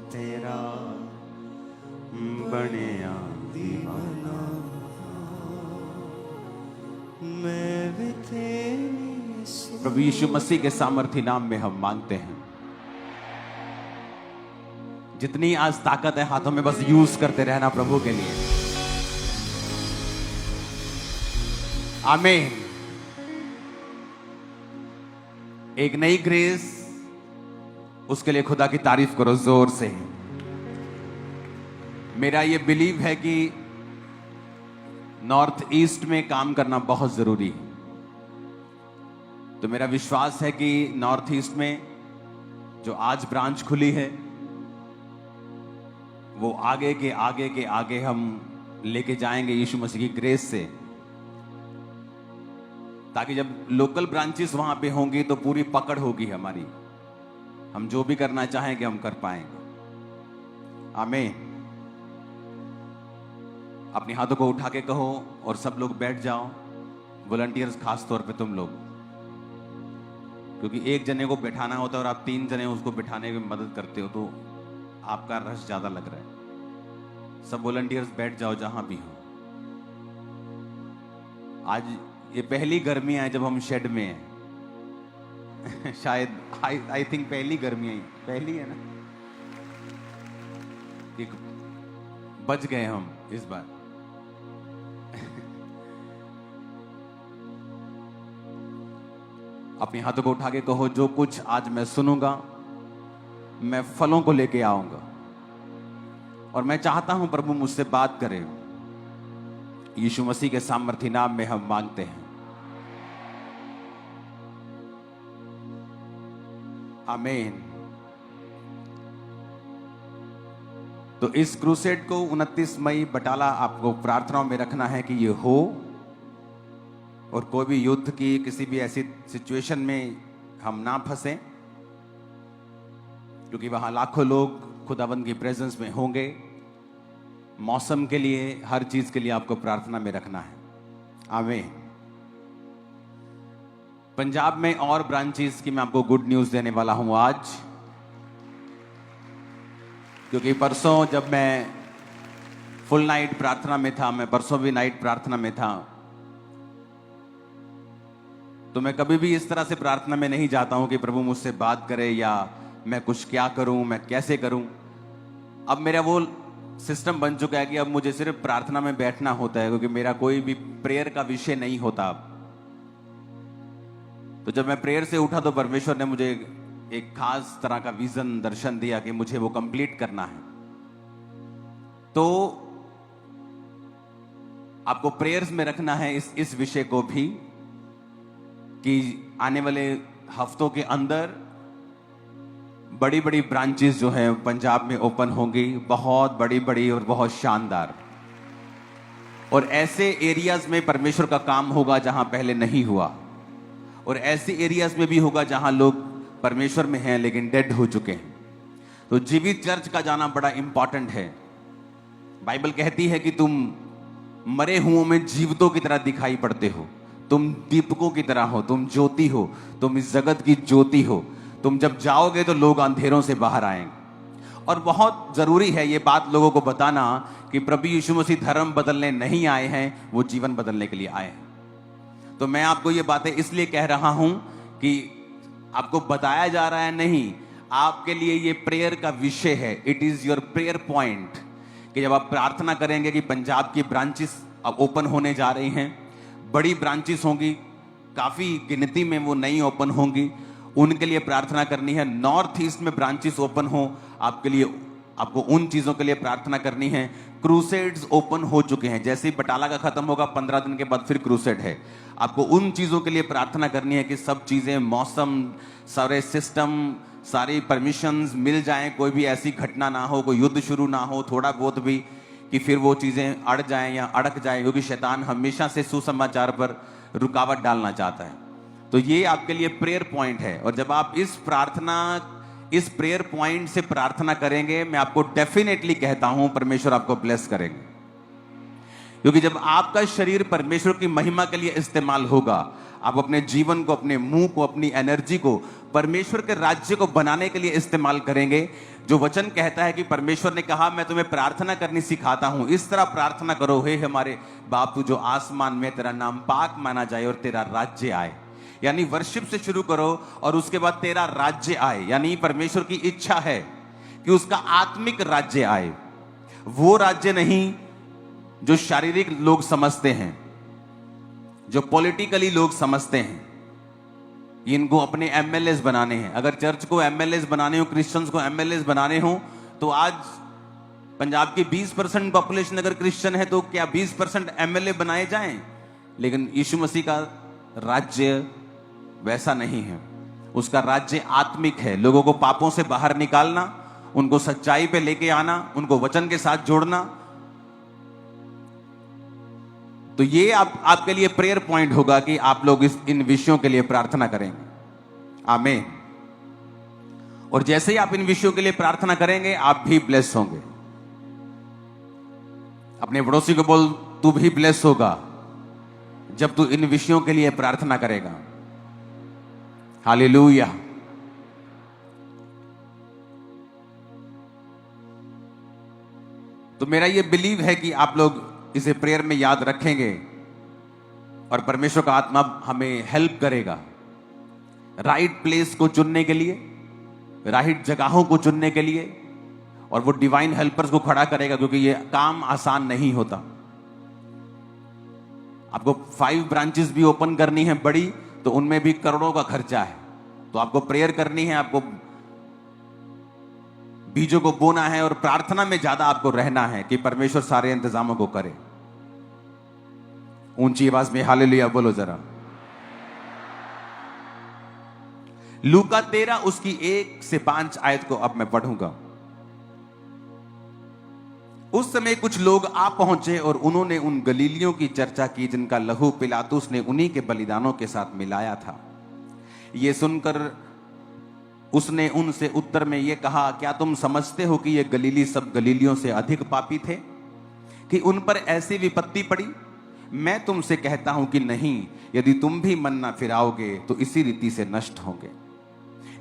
तेरा बनिया दीवाना, प्रभु यीशु मसीह के सामर्थी नाम में हम मांगते हैं। जितनी आज ताकत है हाथों में, बस यूज करते रहना प्रभु के लिए। आमीन। एक नई ग्रेस, उसके लिए खुदा की तारीफ करो जोर से। मेरा ये बिलीव है कि नॉर्थ ईस्ट में काम करना बहुत जरूरी है। तो मेरा विश्वास है कि नॉर्थ ईस्ट में जो आज ब्रांच खुली है, वो आगे के आगे हम लेके जाएंगे यीशु मसीह की ग्रेस से, ताकि जब लोकल ब्रांचेस वहां पे होंगी तो पूरी पकड़ होगी हमारी। हम जो भी करना चाहेंगे हम कर पाएंगे। आमीन। अपने हाथों को उठा के कहो और सब लोग बैठ जाओ। वॉलंटियर्स खास तौर पे तुम लोग, क्योंकि एक जने को बैठाना होता है और आप 3 जने उसको बैठाने में मदद करते हो, तो आपका रश ज्यादा लग रहा है। सब वॉलंटियर्स बैठ जाओ जहां भी हो। आज ये पहली गर्मी है जब हम शेड में हैं। शायद आई थिंक पहली गर्मी है, पहली है ना। एक बच गए हम इस बार। अपने हाथों को उठा के कहो, जो कुछ आज मैं सुनूंगा मैं फलों को लेके आऊंगा, और मैं चाहता हूं प्रभु मुझसे बात करे। यीशु मसीह के सामर्थी नाम में हम मांगते हैं। आमीन। तो इस क्रूसेड को 29 मई बटाला आपको प्रार्थनाओं में रखना है कि ये हो, और कोई भी युद्ध की किसी भी ऐसी सिचुएशन में हम ना फंसे, क्योंकि वहां लाखों लोग खुदावंद की प्रेजेंस में होंगे। मौसम के लिए, हर चीज के लिए आपको प्रार्थना में रखना है। आमीन। पंजाब में और ब्रांचेस की मैं आपको गुड न्यूज देने वाला हूं आज, क्योंकि परसों जब मैं फुल नाइट प्रार्थना में था, मैं परसों भी नाइट प्रार्थना में था, तो मैं कभी भी इस तरह से प्रार्थना में नहीं जाता हूं कि प्रभु मुझसे बात करे या मैं कुछ क्या करूं, मैं कैसे करूं। अब मेरा वो सिस्टम बन चुका है कि अब मुझे सिर्फ प्रार्थना में बैठना होता है, क्योंकि मेरा कोई भी प्रेयर का विषय नहीं होता। तो जब मैं प्रेयर से उठा तो परमेश्वर ने मुझे एक खास तरह का विजन, दर्शन दिया कि मुझे वो कंप्लीट करना है। तो आपको प्रेयर्स में रखना है इस विषय को भी, कि आने वाले हफ्तों के अंदर बड़ी बड़ी ब्रांचेस जो है पंजाब में ओपन होंगी, बहुत बड़ी बड़ी और बहुत शानदार। और ऐसे एरियाज में परमेश्वर का काम होगा जहां पहले नहीं हुआ, और ऐसे एरियाज में भी होगा जहां लोग परमेश्वर में हैं लेकिन डेड हो चुके हैं। तो जीवित चर्च का जाना बड़ा इंपॉर्टेंट है। बाइबल कहती है कि तुम मरे हुओं में जीवितों की तरह दिखाई पड़ते हो, तुम दीपकों की तरह हो, तुम ज्योति हो, तुम इस जगत की ज्योति हो। तुम जब जाओगे तो लोग अंधेरों से बाहर आएंगे। और बहुत जरूरी है ये बात लोगों को बताना कि प्रभु यीशु मसीह धर्म बदलने नहीं आए हैं, वो जीवन बदलने के लिए आए हैं। तो मैं आपको ये बातें इसलिए कह रहा हूं कि आपको बताया जा रहा है नहीं, आपके लिए ये प्रेयर का विषय है। It is your prayer point, कि जब आप प्रार्थना करेंगे कि पंजाब की ब्रांचेस अब ओपन होने जा रही हैं, बड़ी ब्रांचेस होंगी, काफी गिनती में वो नई ओपन होंगी, उनके लिए प्रार्थना करनी है। नॉर्थ ईस्ट में ब्रांचेस ओपन हो आपके लिए, आपको उन चीजों के लिए प्रार्थना करनी है। क्रूसेड्स ओपन हो चुके हैं, जैसे ही बटाला का खत्म होगा 15 दिन के बाद फिर क्रूसेड है। आपको उन चीजों के लिए प्रार्थना करनी है कि सब चीजें, मौसम, सारे सिस्टम, सारी परमिशंस मिल जाएं, कोई भी ऐसी घटना ना हो, कोई युद्ध शुरू ना हो थोड़ा बहुत भी, कि फिर वो चीजें अड़ जाएं या अड़क जाएं, क्योंकि शैतान हमेशा से सुसमाचार पर रुकावट डालना चाहता है। तो ये आपके लिए प्रेयर पॉइंट है। और जब आप इस प्रेयर पॉइंट से प्रार्थना करेंगे, मैं आपको डेफिनेटली कहता हूं परमेश्वर आपको ब्लेस करेंगे। क्योंकि जब आपका शरीर परमेश्वर की महिमा के लिए इस्तेमाल होगा, आप अपने जीवन को, अपने मुंह को, अपनी एनर्जी को परमेश्वर के राज्य को बनाने के लिए इस्तेमाल करेंगे। जो वचन कहता है कि परमेश्वर ने कहा मैं तुम्हें प्रार्थना करनी सिखाता हूं, इस तरह प्रार्थना करो, हे हमारे बाप तू जो आसमान में, तेरा नाम पाक माना जाए और तेरा राज्य आए। यानी वर्शिप से शुरू करो और उसके बाद तेरा राज्य आए, यानी परमेश्वर की इच्छा है कि उसका आत्मिक राज्य आए। वो राज्य नहीं जो शारीरिक लोग समझते हैं, जो पॉलिटिकली लोग समझते हैं, इनको अपने एमएलएस बनाने हैं। अगर चर्च को एमएलएस बनाने हो, क्रिश्चियंस को एमएलएस बनाने हो, तो आज पंजाब की 20% पॉपुलेशन अगर क्रिश्चियन है तो क्या 20% एमएलए बनाए जाएं? लेकिन यीशु मसीह का राज्य वैसा नहीं है। उसका राज्य आत्मिक है, लोगों को पापों से बाहर निकालना, उनको सच्चाई पे लेके आना, उनको वचन के साथ जोड़ना। तो ये आपके लिए प्रेयर पॉइंट होगा कि आप लोग इन विषयों के लिए प्रार्थना करेंगे। आमीन। और जैसे ही आप इन विषयों के लिए प्रार्थना करेंगे, आप भी ब्लेस होंगे। अपने पड़ोसी को बोल, तू भी ब्लेस होगा जब तू इन विषयों के लिए प्रार्थना करेगा। हालेलुया। तो मेरा ये बिलीव है कि आप लोग इसे प्रेयर में याद रखेंगे और परमेश्वर का आत्मा हमें हेल्प करेगा राइट प्लेस को चुनने के लिए, राइट जगहों को चुनने के लिए, और वो डिवाइन हेल्पर्स को खड़ा करेगा, क्योंकि ये काम आसान नहीं होता। आपको 5 ब्रांचेस भी ओपन करनी है बड़ी, तो उनमें भी करोड़ों का खर्चा है। तो आपको प्रेयर करनी है, आपको बीजों को बोना है और प्रार्थना में ज्यादा आपको रहना है कि परमेश्वर सारे इंतजामों को करे। ऊंची आवाज में हालेलुया बोलो जरा। लूका 13 उसकी 1 से 5 आयत को अब मैं पढ़ूंगा। उस समय कुछ लोग आ पहुंचे और उन्होंने उन गलीलियों की चर्चा की जिनका लहू पिलातुस ने उन्हीं के बलिदानों के साथ मिलाया था। ये सुनकर उसने उनसे उत्तर में ये कहा, क्या तुम समझते हो कि ये गलीली सब गलीलियों से अधिक पापी थे कि उन पर ऐसी विपत्ति पड़ी? मैं तुमसे कहता हूं कि नहीं, यदि तुम भी मन न फिराओगे तो इसी रीति से नष्ट होंगे।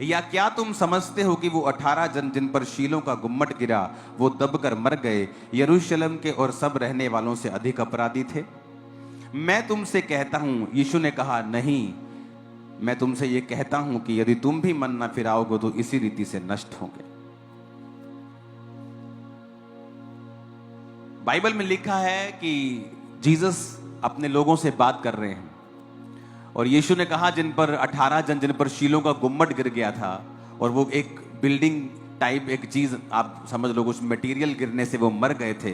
या क्या तुम समझते हो कि वो 18 जन जिन पर शीलों का गुम्मट गिरा वो दबकर मर गए, यरूशलेम के और सब रहने वालों से अधिक अपराधी थे? मैं तुमसे कहता हूं, यीशु ने कहा, नहीं, मैं तुमसे ये कहता हूं कि यदि तुम भी मन न फिराओगे तो इसी रीति से नष्ट होंगे। बाइबल में लिखा है कि जीसस अपने लोगों से बात कर रहे हैं और यीशु ने कहा जिन पर 18 जन जिन पर शीलों का गुम्मट गिर गया था, और वो एक बिल्डिंग टाइप एक चीज आप समझ लो, उस मटेरियल गिरने से वो मर गए थे।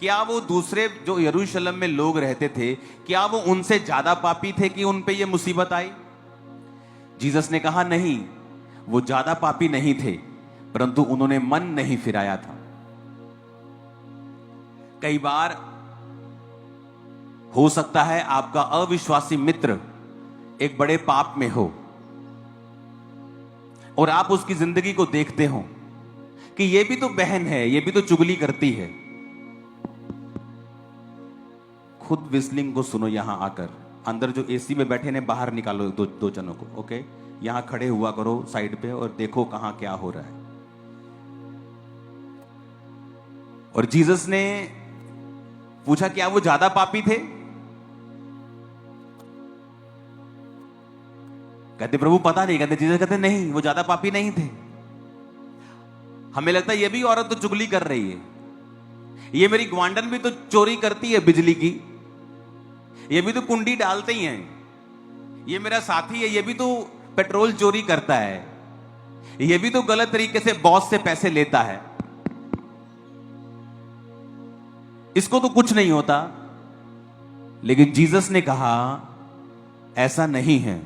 क्या वो दूसरे जो यरूशलेम में लोग रहते थे, क्या वो उनसे ज्यादा पापी थे कि उन पे ये मुसीबत आई? जीसस ने कहा नहीं, वो ज्यादा पापी नहीं थे, परंतु उन्होंने मन नहीं फिराया था। कई बार हो सकता है आपका अविश्वासी मित्र एक बड़े पाप में हो और आप उसकी जिंदगी को देखते हो कि ये भी तो बहन है, ये भी तो चुगली करती है। खुद विस्लिंग को सुनो यहां आकर। अंदर जो एसी में बैठे ने बाहर निकालो दो जनों को, ओके? यहां खड़े हुआ करो साइड पे और देखो कहां क्या हो रहा है। और जीसस ने पूछा क्या वो ज्यादा पापी थे? कहते प्रभु पता नहीं। कहते जीसस कहते नहीं, वो ज्यादा पापी नहीं थे। हमें लगता है ये भी औरत तो चुगली कर रही है, ये मेरी ग्वांडन भी तो चोरी करती है बिजली की, ये भी तो कुंडी डालते ही हैं। ये मेरा साथी है, ये भी तो पेट्रोल चोरी करता है, ये भी तो गलत तरीके से बॉस से पैसे लेता है, इसको तो कुछ नहीं होता। लेकिन जीसस ने कहा ऐसा नहीं है।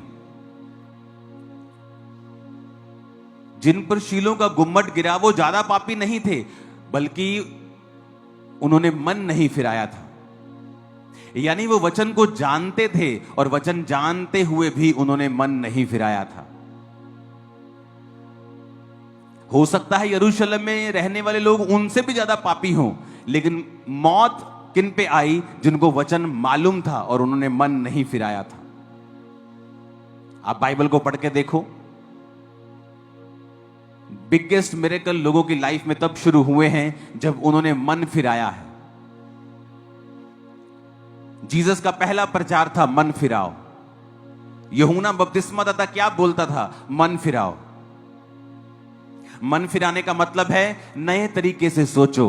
जिन पर शीलों का गुम्मट गिरा वो ज्यादा पापी नहीं थे, बल्कि उन्होंने मन नहीं फिराया था। यानी वो वचन को जानते थे और वचन जानते हुए भी उन्होंने मन नहीं फिराया था। हो सकता है यरूशलेम में रहने वाले लोग उनसे भी ज्यादा पापी हों, लेकिन मौत किन पे आई? जिनको वचन मालूम था और उन्होंने मन नहीं फिराया था। आप बाइबल को पढ़ के देखो, बिगेस्ट मिरेकल लोगों की लाइफ में तब शुरू हुए हैं जब उन्होंने मन फिराया है। जीसस का पहला प्रचार था मन फिराओ। यूहन्ना बपतिस्मादाता क्या बोलता था? मन फिराओ। मन फिराने का मतलब है नए तरीके से सोचो,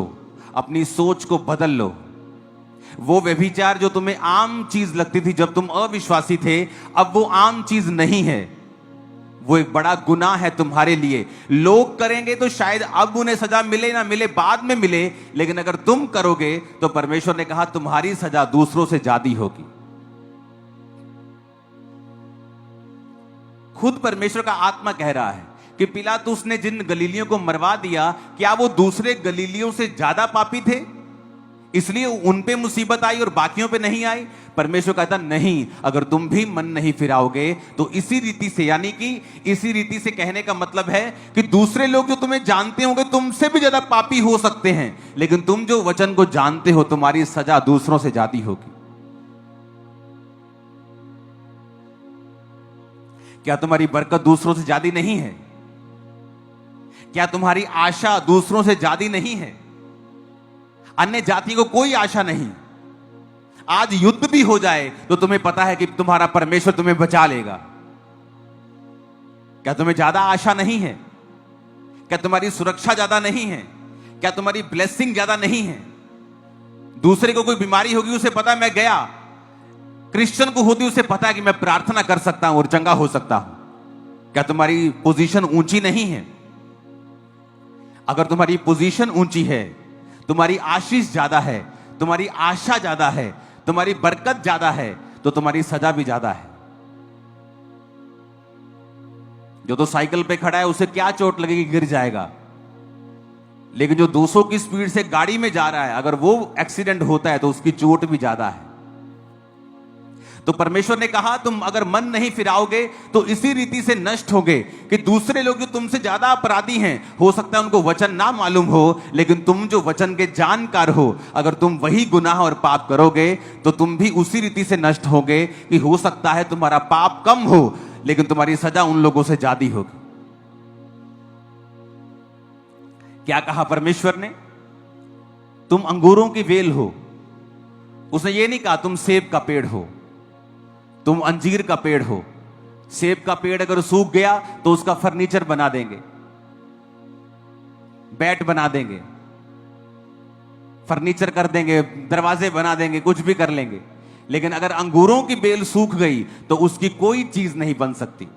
अपनी सोच को बदल लो। वो व्यभिचार जो तुम्हें आम चीज लगती थी जब तुम अविश्वासी थे, अब वो आम चीज नहीं है, वो एक बड़ा गुनाह है तुम्हारे लिए। लोग करेंगे तो शायद अब उन्हें सजा मिले ना मिले, बाद में मिले, लेकिन अगर तुम करोगे तो परमेश्वर ने कहा तुम्हारी सजा दूसरों से ज्यादा होगी। खुद परमेश्वर का आत्मा कह रहा है कि पिलातुस ने जिन गलीलियों को मरवा दिया, क्या वो दूसरे गलीलियों से ज्यादा पापी थे इसलिए उन पे मुसीबत आई और बाकियों पे नहीं आई? परमेश्वर कहता नहीं, अगर तुम भी मन नहीं फिराओगे तो इसी रीति से, यानी कि इसी रीति से कहने का मतलब है कि दूसरे लोग जो तुम्हें जानते होंगे तुमसे भी ज्यादा पापी हो सकते हैं, लेकिन तुम जो वचन को जानते हो तुम्हारी सजा दूसरों से ज्यादा होगी। क्या तुम्हारी बरकत दूसरों से ज्यादा नहीं है? क्या तुम्हारी आशा दूसरों से ज्यादा नहीं है? अन्य जाति को कोई आशा नहीं। आज युद्ध भी हो जाए तो तुम्हें पता है कि तुम्हारा परमेश्वर तुम्हें बचा लेगा। क्या तुम्हें ज्यादा आशा नहीं है? क्या तुम्हारी सुरक्षा ज्यादा नहीं है? क्या तुम्हारी ब्लेसिंग ज्यादा नहीं है? दूसरे को कोई बीमारी होगी उसे पता है मैं गया, क्रिश्चियन को होती उसे पता है कि मैं प्रार्थना कर सकता हूं और चंगा हो सकता हूं। क्या तुम्हारी पोजीशन ऊंची नहीं है? अगर तुम्हारी पोजीशन ऊंची है, तुम्हारी आशीष ज्यादा है, तुम्हारी आशा ज्यादा है, तुम्हारी बरकत ज्यादा है, तो तुम्हारी सजा भी ज्यादा है। जो तो साइकिल पे खड़ा है उसे क्या चोट लगेगी? गिर जाएगा। लेकिन जो 200 की स्पीड से गाड़ी में जा रहा है, अगर वो एक्सीडेंट होता है तो उसकी चोट भी ज्यादा है। तो परमेश्वर ने कहा तुम अगर मन नहीं फिराओगे तो इसी रीति से नष्ट होगे कि दूसरे लोग जो तुमसे ज्यादा अपराधी हैं, हो सकता है उनको वचन ना मालूम हो, लेकिन तुम जो वचन के जानकार हो, अगर तुम वही गुनाह और पाप करोगे तो तुम भी उसी रीति से नष्ट होगे कि हो सकता है तुम्हारा पाप कम हो लेकिन तुम्हारी सजा उन लोगों से ज्यादा होगी। क्या कहा परमेश्वर ने? तुम अंगूरों की वेल हो। उसने ये नहीं कहा तुम सेब का पेड़ हो, तुम अंजीर का पेड़ हो। सेब का पेड़ अगर सूख गया तो उसका फर्नीचर बना देंगे, बैट बना देंगे, फर्नीचर कर देंगे, दरवाजे बना देंगे, कुछ भी कर लेंगे। लेकिन अगर अंगूरों की बेल सूख गई तो उसकी कोई चीज नहीं बन सकती।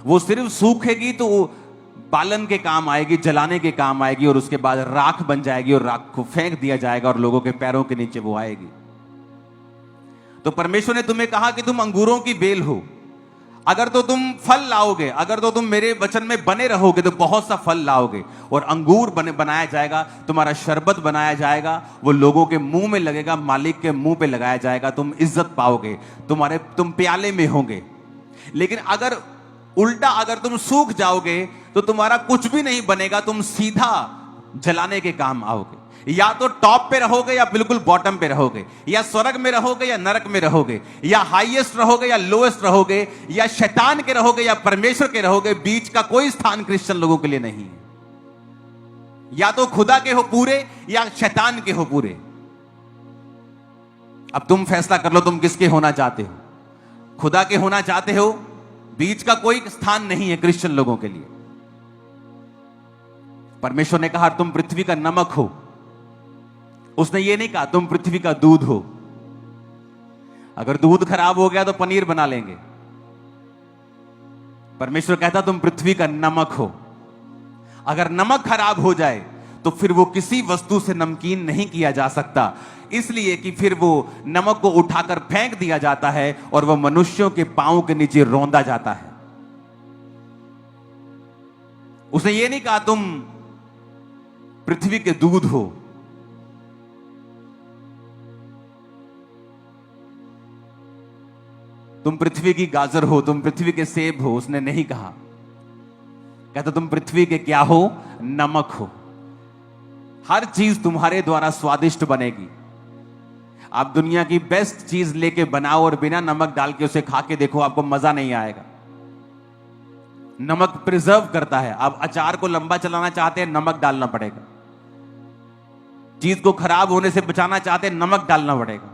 वो सिर्फ सूखेगी तो बालन के काम आएगी, जलाने के काम आएगी, और उसके बाद राख बन जाएगी और राख को फेंक दिया जाएगा और लोगों के पैरों के नीचे वो आएगी। तो परमेश्वर ने तुम्हें कहा कि तुम अंगूरों की बेल हो। अगर तो तुम फल लाओगे, अगर तो तुम मेरे वचन में बने रहोगे तो बहुत सा फल लाओगे, और अंगूर बनाया जाएगा, तुम्हारा शरबत बनाया जाएगा, वो लोगों के मुंह में लगेगा, मालिक के मुंह पे लगाया जाएगा, तुम इज्जत पाओगे, तुम प्याले में होंगे। लेकिन अगर उल्टा, अगर तुम सूख जाओगे तो तुम्हारा कुछ भी नहीं बनेगा, तुम सीधा जलाने के काम आओगे। या तो टॉप पे रहोगे या बिल्कुल बॉटम पे रहोगे, या स्वर्ग में रहोगे या नरक में रहोगे, या हाईएस्ट रहोगे या लोएस्ट रहोगे, या शैतान के रहोगे या परमेश्वर के रहोगे। बीच का कोई स्थान क्रिश्चियन लोगों के लिए नहीं है। या तो खुदा के हो पूरे या शैतान के हो पूरे। अब तुम फैसला कर लो तुम किसके होना चाहते हो। खुदा के होना चाहते हो, बीच का कोई स्थान नहीं है क्रिश्चियन लोगों के लिए। परमेश्वर ने कहा तुम पृथ्वी का नमक हो। उसने ये नहीं कहा तुम पृथ्वी का दूध हो। अगर दूध खराब हो गया तो पनीर बना लेंगे। परमेश्वर कहता तुम पृथ्वी का नमक हो। अगर नमक खराब हो जाए तो फिर वो किसी वस्तु से नमकीन नहीं किया जा सकता, इसलिए कि फिर वो नमक को उठाकर फेंक दिया जाता है और वह मनुष्यों के पांव के नीचे रौंदा जाता है। उसने ये नहीं कहा तुम पृथ्वी के दूध हो। तुम पृथ्वी की गाजर हो, तुम पृथ्वी के सेब हो, उसने नहीं कहा। कहता तुम पृथ्वी के क्या हो? नमक हो। हर चीज तुम्हारे द्वारा स्वादिष्ट बनेगी। आप दुनिया की बेस्ट चीज लेके बनाओ और बिना नमक डाल के उसे खा के देखो, आपको मजा नहीं आएगा। नमक प्रिजर्व करता है। आप अचार को लंबा चलाना चाहते हैं, नमक डालना पड़ेगा। चीज को खराब होने से बचाना चाहते हैं, नमक डालना पड़ेगा।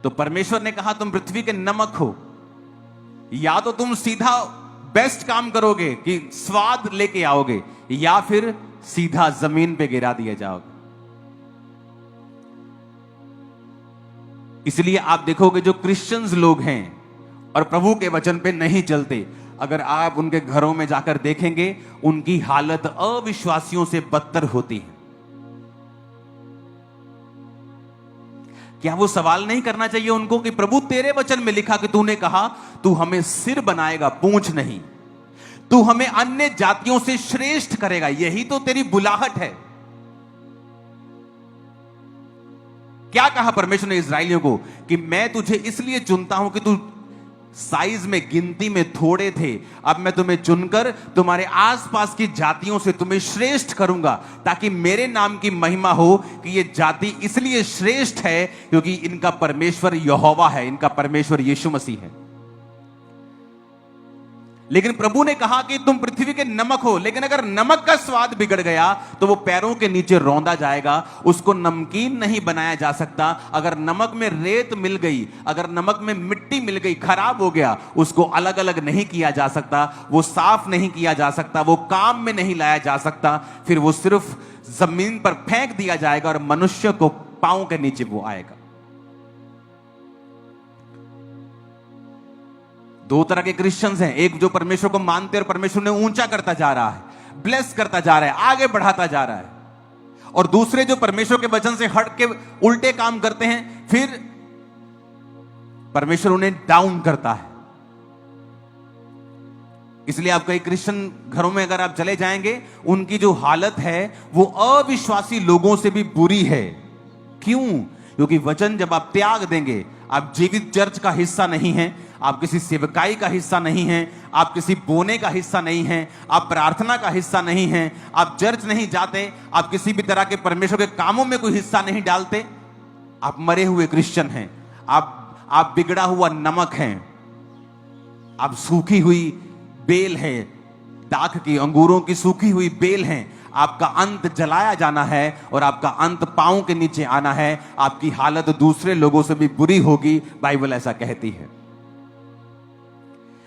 तो परमेश्वर ने कहा तुम पृथ्वी के नमक हो। या तो तुम सीधा बेस्ट काम करोगे कि स्वाद लेके आओगे, या फिर सीधा जमीन पे गिरा दिए जाओगे। इसलिए आप देखोगे जो क्रिश्चियंस लोग हैं और प्रभु के वचन पे नहीं चलते, अगर आप उनके घरों में जाकर देखेंगे उनकी हालत अविश्वासियों से बदतर होती है। क्या वो सवाल नहीं करना चाहिए उनको कि प्रभु तेरे वचन में लिखा कि तूने कहा तू हमें सिर बनाएगा, पूंछ नहीं। तू हमें अन्य जातियों से श्रेष्ठ करेगा, यही तो तेरी बुलाहट है। क्या कहा परमेश्वर ने इस्राएलियों को कि मैं तुझे इसलिए चुनता हूं कि तू साइज में, गिनती में थोड़े थे, अब मैं तुम्हें चुनकर तुम्हारे आसपास की जातियों से तुम्हें श्रेष्ठ करूंगा, ताकि मेरे नाम की महिमा हो कि ये जाति इसलिए श्रेष्ठ है क्योंकि इनका परमेश्वर यहोवा है, इनका परमेश्वर यीशु मसीह है। लेकिन प्रभु ने कहा कि तुम पृथ्वी के नमक हो, लेकिन अगर नमक का स्वाद बिगड़ गया तो वो पैरों के नीचे रौंदा जाएगा, उसको नमकीन नहीं बनाया जा सकता। अगर नमक में रेत मिल गई, अगर नमक में मिट्टी मिल गई, खराब हो गया, उसको अलग अलग नहीं किया जा सकता, वो साफ नहीं किया जा सकता, वो काम में नहीं लाया जा सकता, फिर वो सिर्फ जमीन पर फेंक दिया जाएगा और मनुष्य को पांव के नीचे वो आएगा। दो तरह के क्रिश्चियंस हैं, एक जो परमेश्वर को मानते हैं और परमेश्वर ने ऊंचा करता जा रहा है, ब्लेस करता जा रहा है, आगे बढ़ाता जा रहा है, और दूसरे जो परमेश्वर के वचन से हट के उल्टे काम करते हैं, फिर परमेश्वर उन्हें डाउन करता है। इसलिए आप कई क्रिश्चियन घरों में अगर आप चले जाएंगे, उनकी जो हालत है वो अविश्वासी लोगों से भी बुरी है। क्यों? क्योंकि वचन जब आप त्याग देंगे, आप जीवित चर्च का हिस्सा नहीं हैं, आप किसी सेवकाई का हिस्सा नहीं हैं, आप किसी बोने का हिस्सा नहीं हैं, आप प्रार्थना का हिस्सा नहीं हैं, आप चर्च नहीं जाते, आप किसी भी तरह के परमेश्वर के कामों में कोई हिस्सा नहीं डालते, आप मरे हुए क्रिश्चियन हैं, आप बिगड़ा हुआ नमक हैं, आप सूखी हुई बेल हैं, दाख की, अंगूरों की सूखी हुई बेल हैं। आपका अंत जलाया जाना है और आपका अंत पांव के नीचे आना है। आपकी हालत दूसरे लोगों से भी बुरी होगी, बाइबल ऐसा कहती है।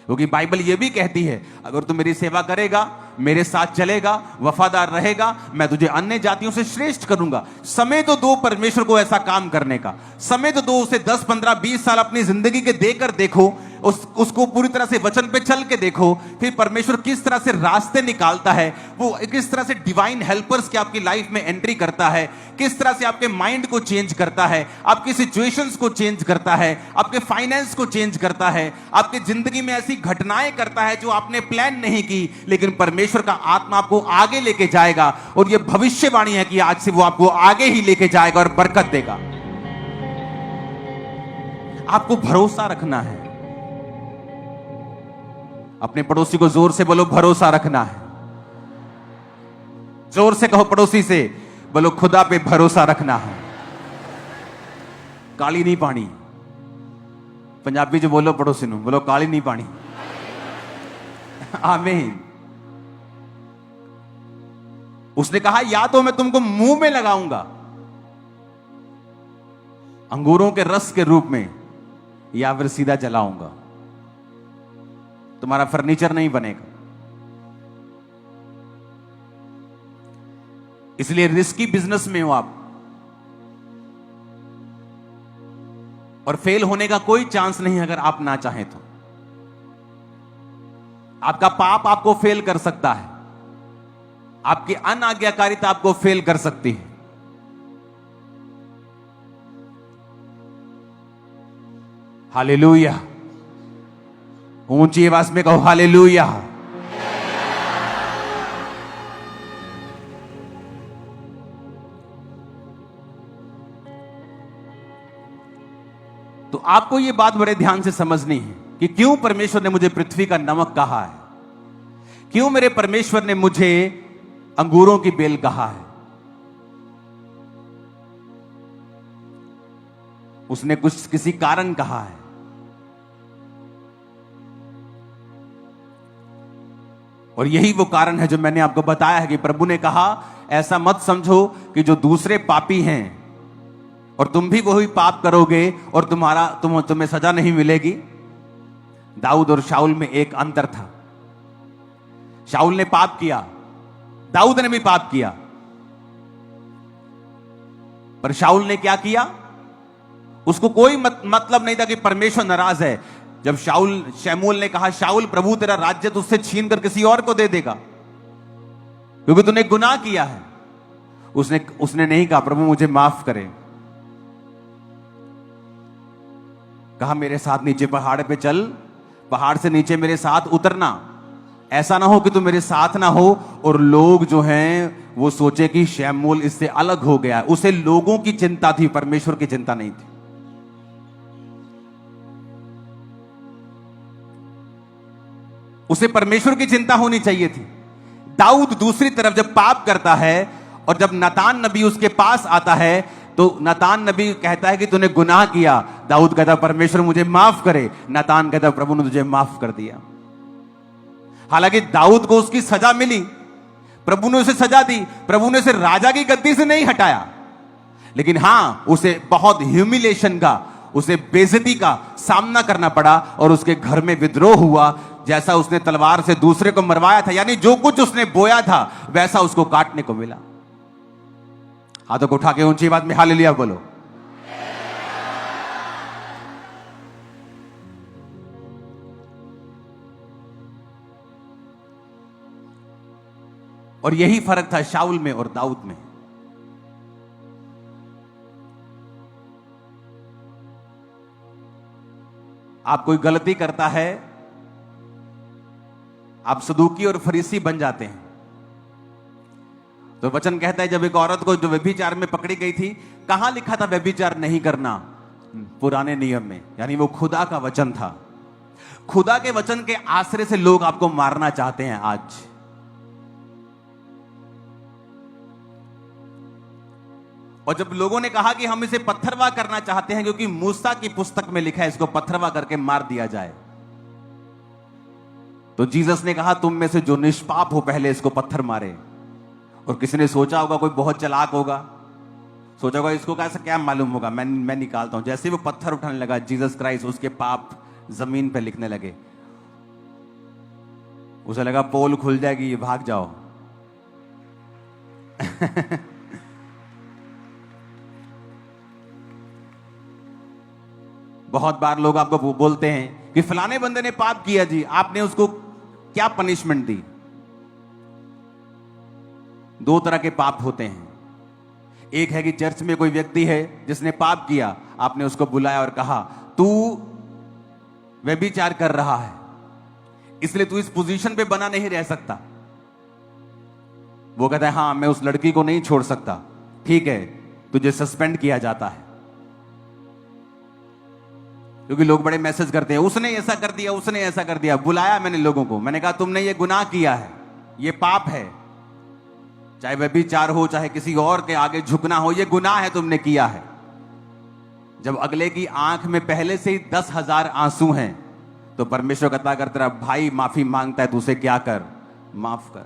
क्योंकि बाइबल यह भी कहती है अगर तू मेरी सेवा करेगा, मेरे साथ चलेगा, वफादार रहेगा, मैं तुझे अन्य जातियों से श्रेष्ठ करूंगा। समय तो दो परमेश्वर को ऐसा काम करने का, समय तो दो उसे 10, 15, 20 साल अपनी जिंदगी के देकर देखो, उसको पूरी तरह से वचन पे चल के देखो, फिर परमेश्वर किस तरह से रास्ते निकालता है, वो किस तरह से डिवाइन हेल्पर्स की आपकी लाइफ में एंट्री करता है, किस तरह से आपके माइंड को चेंज करता है, आपकी सिचुएशंस को चेंज करता है, आपके फाइनेंस को चेंज करता है, आपकी जिंदगी में ऐसी घटनाएं करता है जो आपने प्लान नहीं की, लेकिन परमेश्वर का आत्मा आपको आगे लेके जाएगा। और यह भविष्यवाणी है कि आज से वो आपको आगे ही लेके जाएगा और बरकत देगा। आपको भरोसा रखना है। अपने पड़ोसी को जोर से बोलो, भरोसा रखना है। जोर से कहो पड़ोसी से, बोलो खुदा पे भरोसा रखना है। काली नहीं पानी। पंजाबी जो बोलो पड़ोसी नु, बोलो काली नहीं पानी। आमीन। उसने कहा या तो मैं तुमको मुंह में लगाऊंगा अंगूरों के रस के रूप में, या फिर सीधा जलाऊंगा। तुम्हारा फर्नीचर नहीं बनेगा। इसलिए रिस्की बिजनेस में हो आप, और फेल होने का कोई चांस नहीं अगर आप ना चाहें तो। आपका पाप आपको फेल कर सकता है, आपकी अनाज्ञाकारिता आपको फेल कर सकती है। हालेलुया, ऊंची आवाज में कहो हालेलुया। तो आपको यह बात बड़े ध्यान से समझनी है कि क्यों परमेश्वर ने मुझे पृथ्वी का नमक कहा है, क्यों मेरे परमेश्वर ने मुझे अंगूरों की बेल कहा है। उसने कुछ किसी कारण कहा है। और यही वो कारण है जो मैंने आपको बताया है कि प्रभु ने कहा ऐसा मत समझो कि जो दूसरे पापी हैं और तुम भी वही पाप करोगे और तुम्हें सजा नहीं मिलेगी। दाऊद और शाऊल में एक अंतर था। शाऊल ने पाप किया, दाऊद ने भी पाप किया, पर शाऊल ने क्या किया, उसको कोई मतलब नहीं था कि परमेश्वर नाराज है। जब शमूएल ने कहा शाऊल प्रभु तेरा राज्य तुझसे छीन कर किसी और को दे देगा क्योंकि तूने गुनाह किया है, उसने नहीं कहा प्रभु मुझे माफ करे। कहा मेरे साथ नीचे पहाड़ पे चल, पहाड़ से नीचे मेरे साथ उतरना, ऐसा ना हो कि तू मेरे साथ ना हो और लोग जो हैं वो सोचे कि शमूएल इससे अलग हो गया। उसे लोगों की चिंता थी, परमेश्वर की चिंता नहीं थी। उसे परमेश्वर की चिंता होनी चाहिए थी। दाऊद दूसरी तरफ जब पाप करता है और जब नातान नबी उसके पास आता है तो नातान नबी कहता है कि तूने गुनाह किया। दाऊद कहता परमेश्वर मुझे माफ करे। नातान कहता प्रभु ने तुझे माफ कर दिया। हालांकि दाऊद को उसकी सजा मिली, प्रभु ने उसे सजा दी, प्रभु ने उसे राजा की गद्दी से नहीं हटाया, लेकिन हां उसे बहुत ह्यूमिलेशन का, उसे बेइज्जती का सामना करना पड़ा और उसके घर में विद्रोह हुआ। जैसा उसने तलवार से दूसरे को मरवाया था, यानी जो कुछ उसने बोया था वैसा उसको काटने को मिला। हाथों को उठा के ऊंची आवाज में हालेलुया बोलो। और यही फर्क था शाऊल में और दाऊद में। आप कोई गलती करता है, आप सदूकी और फरीसी बन जाते हैं। तो वचन कहता है जब एक औरत को जो व्यभिचार में पकड़ी गई थी, कहां लिखा था व्यभिचार नहीं करना? पुराने नियम में, यानी वो खुदा का वचन था। खुदा के वचन के आश्रय से लोग आपको मारना चाहते हैं आज। और जब लोगों ने कहा कि हम इसे पत्थरवा करना चाहते हैं क्योंकि मूसा की पुस्तक में लिखा है इसको पत्थरवा करके मार दिया जाए, तो जीसस ने कहा तुम में से जो निष्पाप हो पहले इसको पत्थर मारे। और किसी ने सोचा होगा, कोई बहुत चालाक होगा, सोचा होगा इसको कैसा क्या मालूम होगा, मैं निकालता हूं। जैसे वो पत्थर उठाने लगा जीसस क्राइस्ट, उसके पाप जमीन पे लिखने लगे। उसे लगा पोल खुल जाएगी, ये भाग जाओ। बहुत बार लोग आपको बोलते हैं कि फलाने बंदे ने पाप किया जी, आपने उसको क्या पनिशमेंट दी? दो तरह के पाप होते हैं। एक है कि चर्च में कोई व्यक्ति है जिसने पाप किया, आपने उसको बुलाया और कहा तू व्यभिचार कर रहा है इसलिए तू इस पोजीशन पे बना नहीं रह सकता। वो कहता है हां मैं उस लड़की को नहीं छोड़ सकता, ठीक है तुझे सस्पेंड किया जाता है। क्योंकि लोग बड़े मैसेज करते हैं उसने ऐसा कर दिया, उसने ऐसा कर दिया। बुलाया मैंने लोगों को, मैंने कहा तुमने ये गुनाह किया है, ये पाप है, चाहे व्यभिचार हो चाहे किसी और के आगे झुकना हो, ये गुनाह है, तुमने किया है। जब अगले की आंख में पहले से ही 10,000 आंसू हैं तो परमेश्वर कहता अगर तेरा भाई माफी मांगता है तो उसे क्या कर, माफ कर।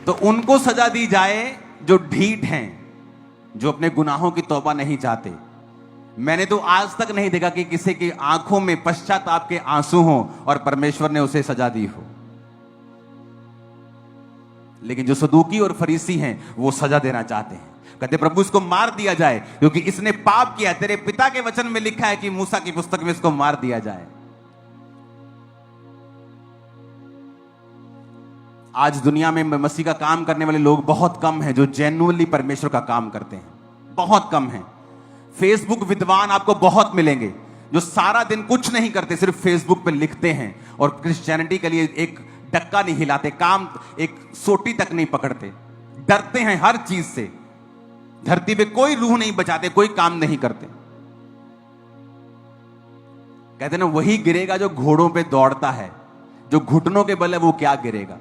तो उनको सजा दी जाए जो ढीठ हैं, जो अपने गुनाहों की तौबा नहीं चाहते, मैंने तो आज तक नहीं देखा कि किसी की आंखों में पश्चाताप के आंसू हों और परमेश्वर ने उसे सजा दी हो। लेकिन जो सदूकी और फरीसी हैं वो सजा देना चाहते हैं, कहते प्रभु इसको मार दिया जाए क्योंकि इसने पाप किया। तेरे पिता के वचन में लिखा है कि मूसा की पुस्तक में इसको मार दिया जाए। आज दुनिया में मसीह का काम करने वाले लोग बहुत कम हैं जो जेन्युइनली परमेश्वर का काम करते हैं, बहुत कम हैं। फेसबुक विद्वान आपको बहुत मिलेंगे जो सारा दिन कुछ नहीं करते, सिर्फ फेसबुक पे लिखते हैं और क्रिश्चियनिटी के लिए एक डक्का नहीं हिलाते, काम एक सोटी तक नहीं पकड़ते, डरते हैं हर चीज से, धरती पे कोई रूह नहीं बचाते, कोई काम नहीं करते। कहते ना वही गिरेगा जो घोड़ों पे दौड़ता है, जो घुटनों के बल है वो क्या गिरेगा।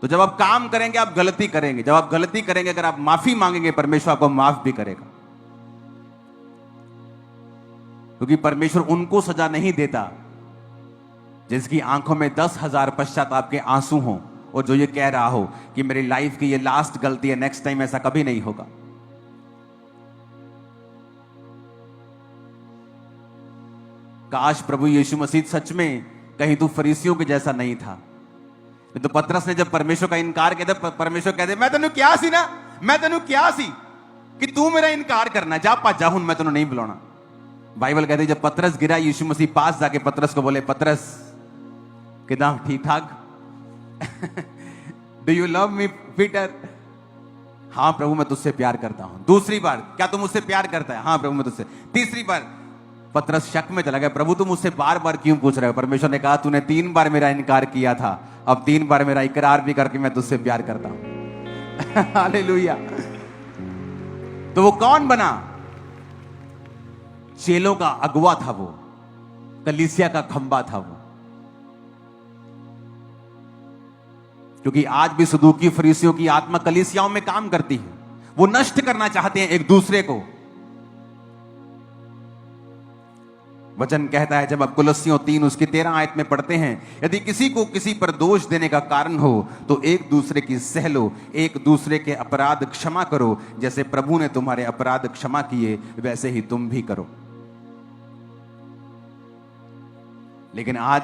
तो जब आप काम करेंगे आप गलती करेंगे, जब आप गलती करेंगे अगर आप माफी मांगेंगे परमेश्वर आपको माफ भी करेगा, क्योंकि परमेश्वर उनको सजा नहीं देता जिसकी आंखों में 10,000 पश्चाताप के आंसू हों और जो ये कह रहा हो कि मेरी लाइफ की ये लास्ट गलती है, नेक्स्ट टाइम ऐसा कभी नहीं होगा। काश प्रभु यीशु मसीह सच में कहीं तू फरीसियों के जैसा नहीं था। तो पतरस ने जब परमेश्वर का इनकार किया था, परमेश्वर कहते मैं तेनू क्या सी ना, मैं तेनू क्या सी कि तू मेरा इनकार करना, जा पा जा हूं मैं तेनू नहीं बुलाना। बाइबल कहते जब पतरस गिरा यीशु मसीह पास जाके पतरस को बोले पतरस किदा ठीक ठाक, do you love me Peter? हाँ प्रभु मैं तुझसे प्यार करता हूं। दूसरी बार क्या तुम मुझसे प्यार करता है? हाँ प्रभु मैं तुझसे। तीसरी बार पतरस शक में चला गया, प्रभु तुम मुझसे बार बार क्यों पूछ रहे हो? परमेश्वर ने कहा तूने 3 बार मेरा इनकार किया था, अब 3 बार मेरा इकरार भी करके मैं तुझसे प्यार करता हूं। हालेलुया। तो वो कौन बना? चेलों का अगुवा था वो, कलीसिया का खंबा था वो। क्योंकि आज भी सदूकी फरीसियों की आत्मा कलीसियाओं में काम करती है, वो नष्ट करना चाहते हैं एक दूसरे को। वचन कहता है जब आप कुलस्सियों 3 उसकी 13 आयत में पढ़ते हैं, यदि किसी को किसी पर दोष देने का कारण हो तो एक दूसरे की सह लो, एक दूसरे के अपराध क्षमा करो, जैसे प्रभु ने तुम्हारे अपराध क्षमा किए वैसे ही तुम भी करो। लेकिन आज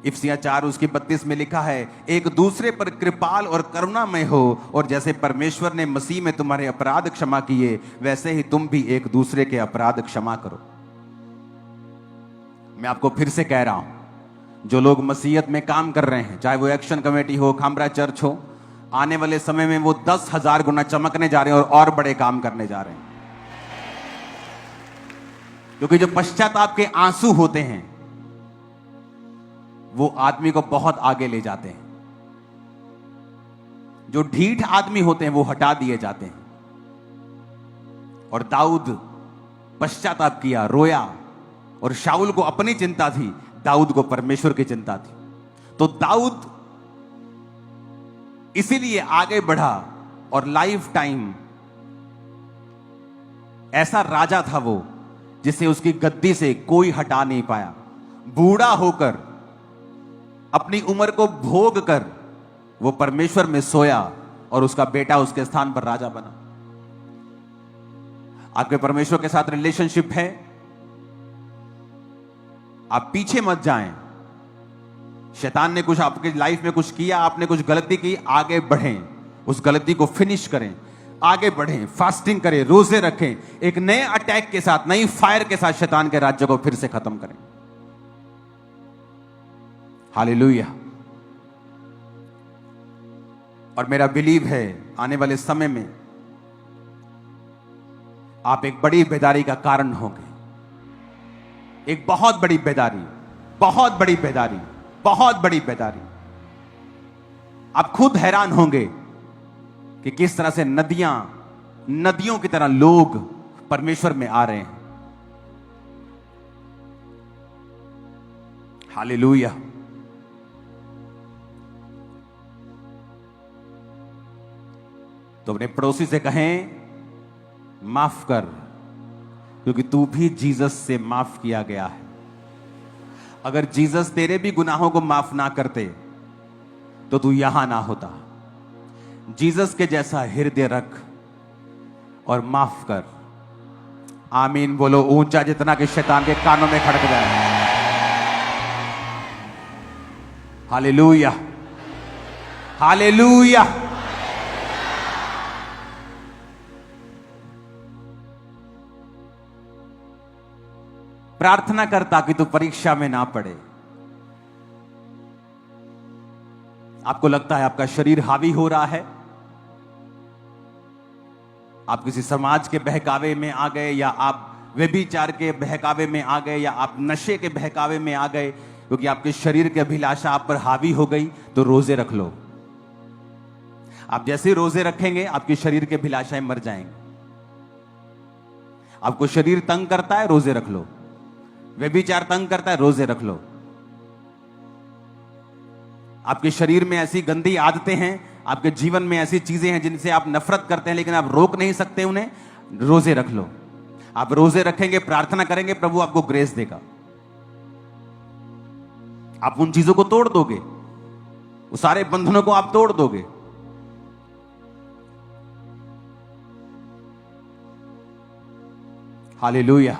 इफिसियां 4 उसकी 32 में लिखा है एक दूसरे पर कृपाल और करुणामय हो, और जैसे परमेश्वर ने मसीह में तुम्हारे अपराध क्षमा किए वैसे ही तुम भी एक दूसरे के अपराध क्षमा करो। मैं आपको फिर से कह रहा हूं, जो लोग मसीहत में काम कर रहे हैं, चाहे वो एक्शन कमेटी हो, खामरा चर्च हो, आने वाले समय में वो 10,000 गुना चमकने जा रहे हैं और बड़े काम करने जा रहे हैं। क्योंकि जो पश्चाताप के आंसू होते हैं वो आदमी को बहुत आगे ले जाते हैं, जो ढीठ आदमी होते हैं वो हटा दिए जाते हैं। और दाऊद पश्चाताप किया, रोया, और शाऊल को अपनी चिंता थी, दाऊद को परमेश्वर की चिंता थी। तो दाऊद इसीलिए आगे बढ़ा और लाइफ टाइम ऐसा राजा था वो जिसे उसकी गद्दी से कोई हटा नहीं पाया। बूढ़ा होकर अपनी उम्र को भोग कर वो परमेश्वर में सोया और उसका बेटा उसके स्थान पर राजा बना। आपके परमेश्वर के साथ रिलेशनशिप है, आप पीछे मत जाएं। शैतान ने कुछ आपकी लाइफ में कुछ किया, आपने कुछ गलती की, आगे बढ़ें, उस गलती को फिनिश करें, आगे बढ़ें, फास्टिंग करें, रोजे रखें, एक नए अटैक के साथ, नई फायर के साथ शैतान के राज्य को फिर से खत्म करें। हालेलुया। और मेरा बिलीव है आने वाले समय में आप एक बड़ी बेदारी का कारण होंगे, एक बहुत बड़ी बेदारी, बहुत बड़ी बेदारी, बहुत बड़ी बेदारी। आप खुद हैरान होंगे कि किस तरह से नदियों की तरह लोग परमेश्वर में आ रहे हैं। हालेलुया। तो अपने पड़ोसी से कहें माफ कर, क्योंकि तू भी जीसस से माफ किया गया है। अगर जीसस तेरे भी गुनाहों को माफ ना करते तो तू यहां ना होता। जीसस के जैसा हृदय रख और माफ कर। आमीन बोलो ऊंचा, जितना कि शैतान के कानों में खड़क जाए। Hallelujah, hallelujah. प्रार्थना कर ताकि तू परीक्षा में ना पड़े। आपको लगता है आपका शरीर हावी हो रहा है, आप किसी समाज के बहकावे में आ गए, या आप व्यभिचार के बहकावे में आ गए, या आप नशे के बहकावे में आ गए, क्योंकि आपके शरीर की अभिलाषा आप पर हावी हो गई, तो रोजे रख लो। आप जैसे रोजे रखेंगे आपके शरीर की अभिलाषाएं मर जाएंगी। आपको शरीर तंग करता है, रोजे रख लो। व्यभिचार तंग करता है, रोजे रख लो। आपके शरीर में ऐसी गंदी आदतें हैं, आपके जीवन में ऐसी चीजें हैं जिनसे आप नफरत करते हैं लेकिन आप रोक नहीं सकते उन्हें, रोजे रख लो। आप रोजे रखेंगे, प्रार्थना करेंगे, प्रभु आपको ग्रेस देगा। आप उन चीजों को तोड़ दोगे, उस सारे बंधनों को आप तोड़ दोगे। हालेलुया।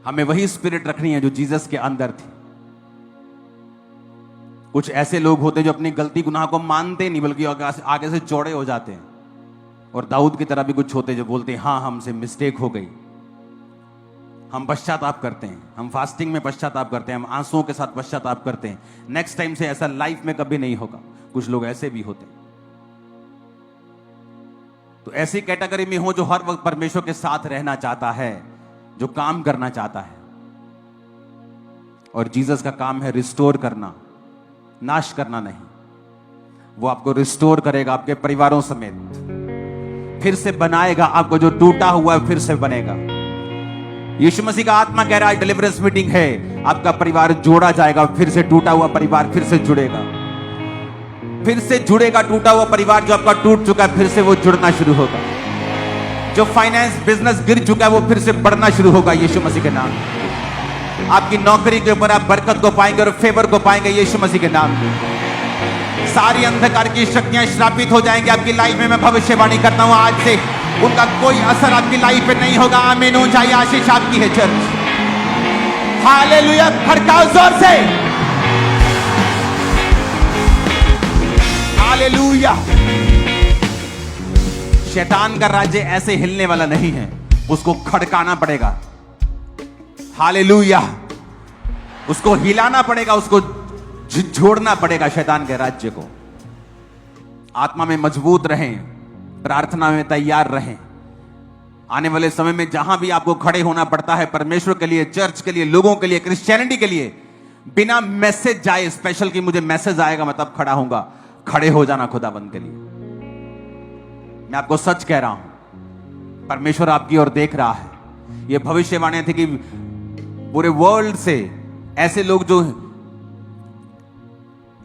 हमें वही स्पिरिट रखनी है जो जीसस के अंदर थी। कुछ ऐसे लोग होते हैं जो अपनी गलती गुनाह को मानते नहीं, बल्कि आगे से चौड़े हो जाते हैं। और दाऊद की तरह भी कुछ होते हैं जो बोलते हैं हाँ हमसे मिस्टेक हो गई। हम पश्चाताप करते हैं, हम फास्टिंग में पश्चाताप करते हैं, हम आंसुओं के साथ पश्चाताप करते हैं। नेक्स्ट टाइम से ऐसा लाइफ में कभी नहीं होगा। कुछ लोग ऐसे भी होते हैं। तो ऐसी कैटेगरी में हो जो हर वक्त परमेश्वर के साथ रहना चाहता है, जो काम करना चाहता है। और जीसस का काम है रिस्टोर करना, नाश करना नहीं। वो आपको रिस्टोर करेगा, आपके परिवारों समेत फिर से बनाएगा। आपको जो टूटा हुआ है फिर से बनेगा। यीशु मसीह का आत्मा कह रहा है डिलीवरेंस मीटिंग है, आपका परिवार जोड़ा जाएगा, फिर से टूटा हुआ परिवार फिर से जुड़ेगा, फिर से जुड़ेगा। टूटा हुआ परिवार जो आपका टूट चुका है फिर से वो जुड़ना शुरू होगा। जो फाइनेंस बिजनेस गिर चुका है वो फिर से बढ़ना शुरू होगा यीशु मसीह के नाम। आपकी नौकरी के ऊपर आप बरकत को पाएंगे और फेवर को पाएंगे यीशु मसीह के नाम। सारी अंधकार की शक्तियां श्रापित हो जाएंगी आपकी लाइफ में। मैं भविष्यवाणी करता हूं आज से उनका कोई असर आपकी लाइफ पे नहीं होगा। आमीन। ऊंचाई आशीष आपकी है चर्च। हालेलुया। खड़काओ जोर से। हालेलुया। शैतान का राज्य ऐसे हिलने वाला नहीं है, उसको खड़काना पड़ेगा। हालेलुया। उसको हिलाना पड़ेगा, उसको झोड़ना पड़ेगा शैतान के राज्य को। आत्मा में मजबूत रहें, प्रार्थना में तैयार रहें। आने वाले समय में जहां भी आपको खड़े होना पड़ता है परमेश्वर के लिए, चर्च के लिए, लोगों के लिए, क्रिश्चियनिटी के लिए, बिना मैसेज जाए स्पेशल कि मुझे मैसेज आएगा मैं तब खड़ा होऊंगा, खड़े हो जाना खुदाबंद के लिए। मैं आपको सच कह रहा हूं, परमेश्वर आपकी ओर देख रहा है। यह भविष्यवाणी थी कि पूरे वर्ल्ड से ऐसे लोग जो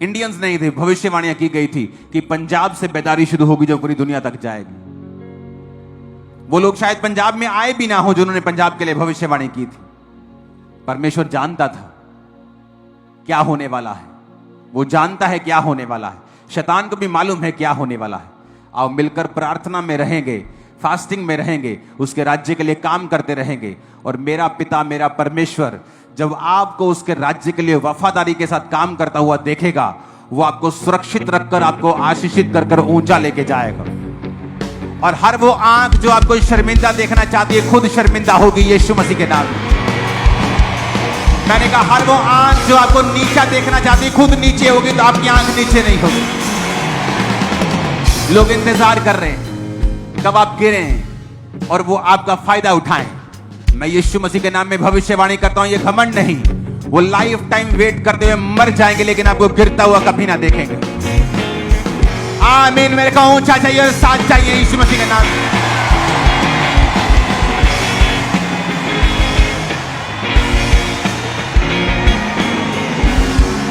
इंडियंस नहीं थे, भविष्यवाणियां की गई थी कि पंजाब से बेदारी शुरू होगी जो पूरी दुनिया तक जाएगी। वो लोग शायद पंजाब में आए भी ना हो जिन्होंने पंजाब के लिए भविष्यवाणी की थी। परमेश्वर जानता था क्या होने वाला है, वो जानता है क्या होने वाला है। शैतान को भी मालूम है क्या होने वाला है। आओ मिलकर प्रार्थना में रहेंगे, फास्टिंग में रहेंगे, उसके राज्य के लिए काम करते रहेंगे। और मेरा पिता, मेरा परमेश्वर जब आपको उसके राज्य के लिए वफादारी के साथ काम करता हुआ देखेगा, वो आपको सुरक्षित रखकर, आपको आशीषित कर ऊंचा लेके जाएगा। और हर वो आंख जो आपको शर्मिंदा देखना चाहती है खुद शर्मिंदा होगी यीशु मसीह के नाम में। मैंने कहा हर वो आंख जो आपको नीचा देखना चाहती है खुद नीचे होगी, तो आपकी आंख नीचे नहीं होगी। लोग इंतजार कर रहे हैं कब आप गिरें और वो आपका फायदा उठाएं। मैं यीशु मसीह के नाम में भविष्यवाणी करता हूं, ये घमंड नहीं, वो लाइफ टाइम वेट करते हुए मर जाएंगे लेकिन आपको गिरता हुआ कभी ना देखेंगे। आमीन। मेरे को ऊंचा चाहिए और साथ चाहिए यीशु मसीह के नाम में।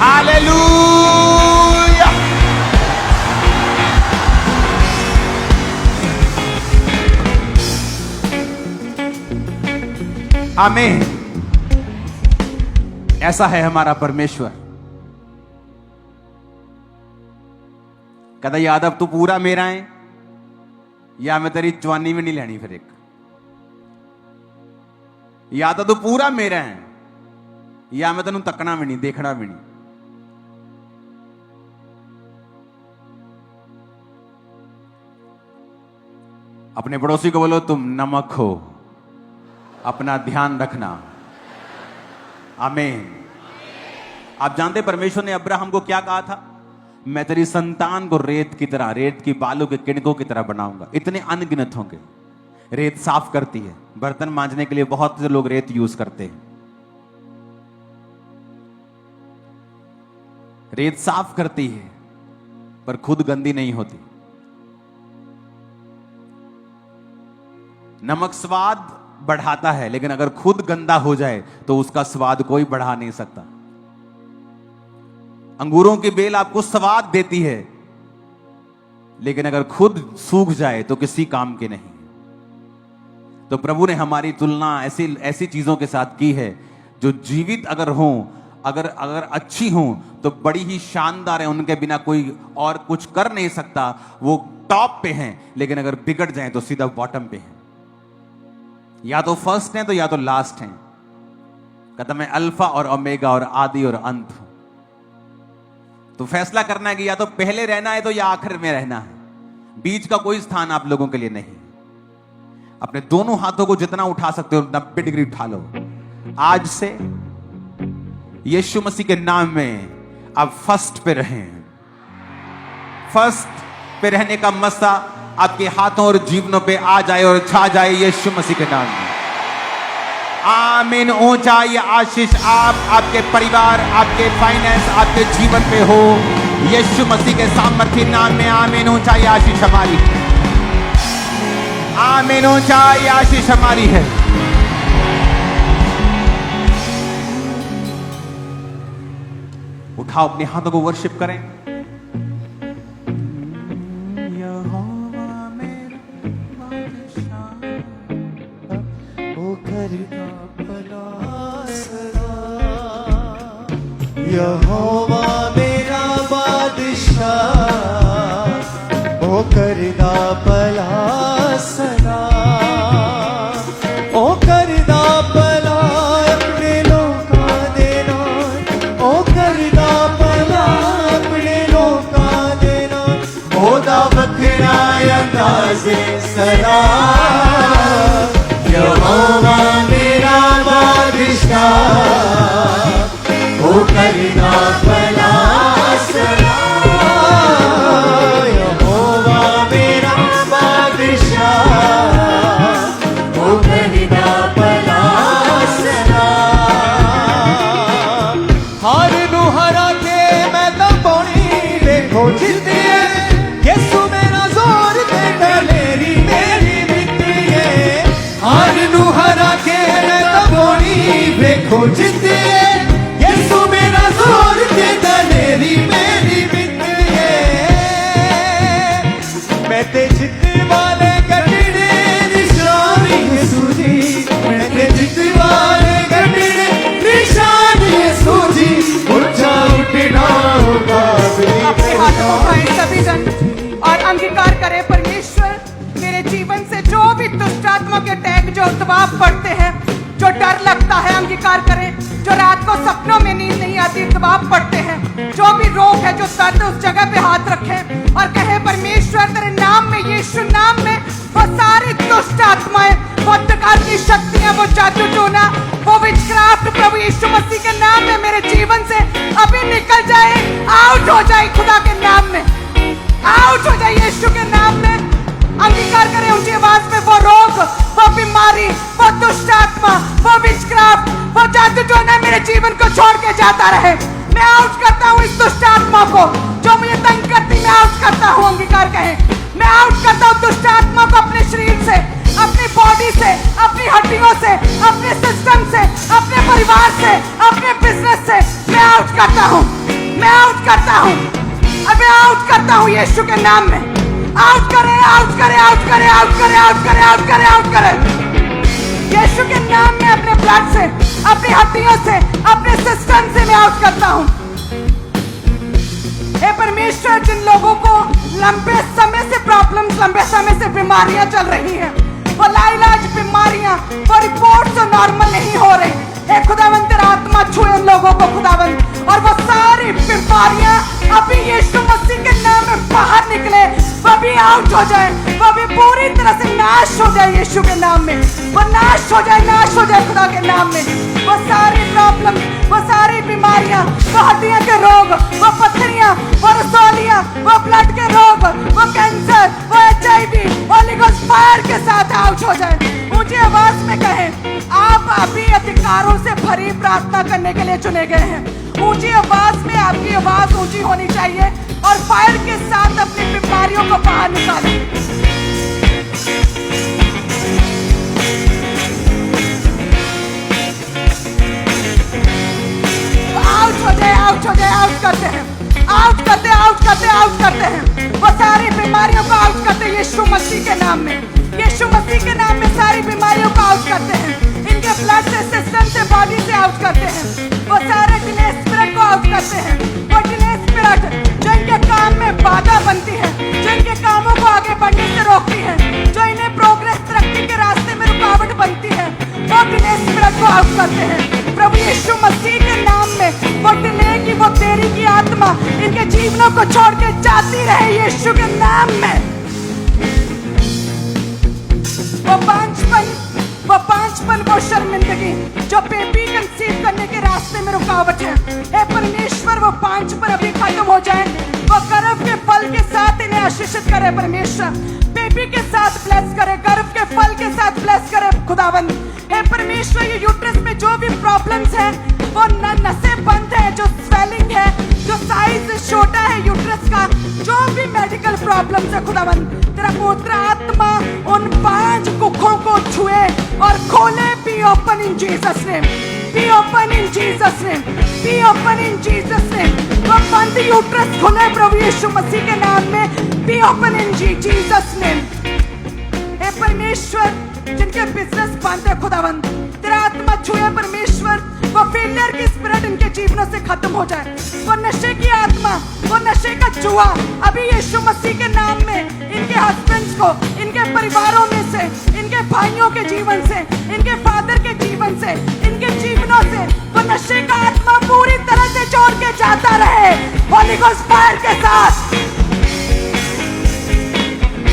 हालेलुया। आमीन। ऐसा है हमारा परमेश्वर। कहता यादव तू पूरा मेरा है, या मैं तेरी जवानी भी नहीं लेनी फिर एक, या तो तू पूरा मेरा है या मैं तेनू तकना भी नहीं, देखना भी नहीं। अपने पड़ोसी को बोलो तुम नमक हो, अपना ध्यान रखना। आमीन। आप जानते परमेश्वर ने अब्राहम को क्या कहा था? मैं तेरी संतान को रेत की तरह, रेत की बालू के किणकों की तरह बनाऊंगा। इतने अनगिनत होंगे। रेत साफ करती है, बर्तन मांजने के लिए बहुत से लोग रेत यूज करते हैं। रेत साफ करती है पर खुद गंदी नहीं होती। नमक स्वाद बढ़ाता है, लेकिन अगर खुद गंदा हो जाए तो उसका स्वाद कोई बढ़ा नहीं सकता। अंगूरों की बेल आपको स्वाद देती है, लेकिन अगर खुद सूख जाए तो किसी काम के नहीं। तो प्रभु ने हमारी तुलना ऐसी चीजों के साथ की है जो जीवित अगर हों, अगर अच्छी हों तो बड़ी ही शानदार है, उनके बिना कोई और कुछ कर नहीं सकता। वो टॉप पे हैं, लेकिन अगर बिगड़ जाए तो सीधा बॉटम पे हैं। या तो फर्स्ट हैं तो या तो लास्ट हैं। कहता मैं अल्फा और ओमेगा और आदि और अंत हूं। तो फैसला करना है कि या तो पहले रहना है तो या आखिर में रहना है। बीच का कोई स्थान आप लोगों के लिए नहीं। अपने दोनों हाथों को जितना उठा सकते हो 90 डिग्री उठा लो। आज से यीशु मसीह के नाम में आप फर्स्ट पे रहें। फर्स्ट पे रहने का मसा आपके हाथों और जीवनों पे आ जाए और छा जाए यीशु मसीह के नाम में। आमीन। ऊंचा ये आशीष आप, आपके परिवार, आपके फाइनेंस, आपके जीवन पे हो यीशु मसीह के सामर्थ्य नाम में। आमीन। ऊंचा ये आशीष हमारी है। आमीन। ऊंचा ये आशीष हमारी है। उठाओ अपने हाथों को, वर्शिप करें। यहोवा मेरा बादशाह, ओ करदा भला सदा, ओ करदा भला अपने लोकां दे नाल, ओ करदा भला अपने लोकां दे नाल। ओदा वखरा अंदाज़े सदा, यहोवा मेरा बादशाह, ओ करदा भला सदा, यहोवा मेरा बादशाह, ओ करदा भला सदा। हार नू हरा के मैं तां पौनी देखो जिद्दी है, यसू मेरा जोर ते दलेरी मेरी बिकरी है। हार नू हरा के मैं तां पौनी देखो जिद्दी है, ते जितने वाले कटने निशानी सूझी, मैं जितने वाले कटने निशानी सूझी, ऊंचा उठना होगा। अपने हाथों को उठाएं सभी जन और अंगीकार करें, परमेश्वर मेरे जीवन से जो भी दुष्ट आत्मा के टैग जो दबाव पड़ते हैं, जो डर लगता है, अंगीकार करें। जो रात को सपनों में नींद नहीं आती, दबाव पड़ते हैं, जो भी रोग है, जो दर्द, उस जगह पे हाथ रखें और कहें परमेश्वर तेरे नाम में, यीशु नाम में वो सारी दुष्ट आत्माएं, वो अंधकार की शक्तियां, वो जादू टोना, वो विचक्राफ्ट प्रभु यीशु मसीह के नाम में मेरे जीवन से अभी निकल जाए, आउट हो जाए खुदा के नाम में, आउट हो जाए यीशु के नाम में। अंगीकार करें ऊंची आवाज में। वो रोग, वो बीमारी, वो दुष्ट आत्मा, वो विचक्राफ्ट, वो जादू टोना मेरे जीवन को छोड़ के जाता रहे। मैं आउट करता हूँ इस दुष्ट आत्मा को जो मुझे तंग करती, मैं आउट करता हूँ। अंगीकार कहें, मैं आउट करता हूँ दुष्ट आत्मा को अपने शरीर से, अपनी बॉडी से, अपनी हड्डियों से, अपने सिस्टम से, अपने परिवार से, अपने बिजनेस से। मैं आउट करता हूँ, मैं आउट करता हूँ, अब मैं आउट करता हूँ यीशु के नाम में। आउट करें, आउट करें, आउट करें, आउट करें, आउट करें, आउट करें, आउट करें यीशु के नाम में। अपने ब्लड से, अपनी हड्डियों से, अपने सिस्टम से मैं आउट करता हूँ। हे परमेश्वर, जिन लोगों को लंबे समय से प्रॉब्लम्स लंबे समय से बीमारियां चल रही हैं, वो लाइलाज बीमारियां, वो रिपोर्ट से नॉर्मल नहीं हो रही। हे खुदावंद तेरा आत्मा छुए उन लोगों को खुदावंद, और वो सारी बीमारियां अभी यीशु मसीह के नाम में बाहर निकले, वो भी आउट हो जाए, वो भी पूरी तरह से नाश हो जाए यीशु के नाम में, वो नाश हो जाए खुदा के नाम में। वो सारी प्रॉब्लम, वो सारी बीमारियां, वो हड्डियों के रोग, वो पत्थरियां, वो रसौलियां, वो ब्लड के रोग, वो कैंसर, वो HIV, होली गोस्ट फायर के साथ आउट हो जाए। ऊंची आवाज में कहें, आप अभी अधिकारों से भरी प्रार्थना करने के लिए चुने गए हैं। ऊंची आवाज में आपकी आवाज ऊंची होनी चाहिए और फायर के साथ अपनी बीमारियों को बाहर निकालें। आउट करते हैं वो सारी बीमारियों को आउट करते हैं यीशु मसीह के नाम में। यीशु मसीह के नाम में सारी बीमारियों को आउट करते हैं, इनके ब्लड से, सिस्टम से, बॉडी से आउट करते हैं। वो सारे डिले स्पिरिट को आउट करते हैं, वो डिले स्पिरिट जो इनके काम में बाधा बनती है, जो इनके कामों को आगे बढ़ने से रोकती है, जो इन्हें प्रोग्रेस तरक्की के रास्ते में रुकावट बनती है, वो डिले स्पिरिट को आउट करते हैं प्रभु यीशु मसीह के नाम में। वो डिले की, वो देरी की आत्मा इनके जीवनों को छोड़ के जाती रहे यीशु के नाम में। वो पांचपन, वो शर्मिंदगी जो बेबी कंसीव करने के रास्ते में रुकावट है, हे परमेश्वर वो पांचपन अभी खत्म हो जाए। वो गर्भ के फल के साथ इन्हें आशीषित करे परमेश्वर, बेबी के साथ ब्लेस करे, गर्भ के फल के साथ ब्लेस करे खुदावंद। हे परमेश्वर ये यूट्रस में जो भी प्रॉब्लम्स हैं, वो नसें बंद है, जो स्वेलिंग है, जो साइज छोटा है यूट्रस का, जो भी मेडिकल प्रॉब्लम्स है खुदावंद, तेरा पुत्र आत्मा उन 5 कुखों को छुए और खोले। B open in Jesus name, B open in Jesus name, B open in Jesus name. वो बंद यूट्रस खुले प्रभु यीशु मसीह के नाम में, be open in Jesus name. हे परमेश्वर जिनके बिजनेस बंद है खुदावंद, तेरा आत्मा छुए परमेश्वर, वो फेलियर की स्पिरिट इनके जीवनों से खत्म हो जाए। वो नशे की आत्मा, वो नशे का जुआ अभी यीशु मसीह के नाम में इनके हस्बैंड्स को, इनके परिवारों में से, इनके भाइयों के जीवन से, इनके फादर के जीवन से, इनके जीवनों से वो नशे का आत्मा पूरी तरह से छोड़ के जाता रहे होली गोस्ट फायर के साथ।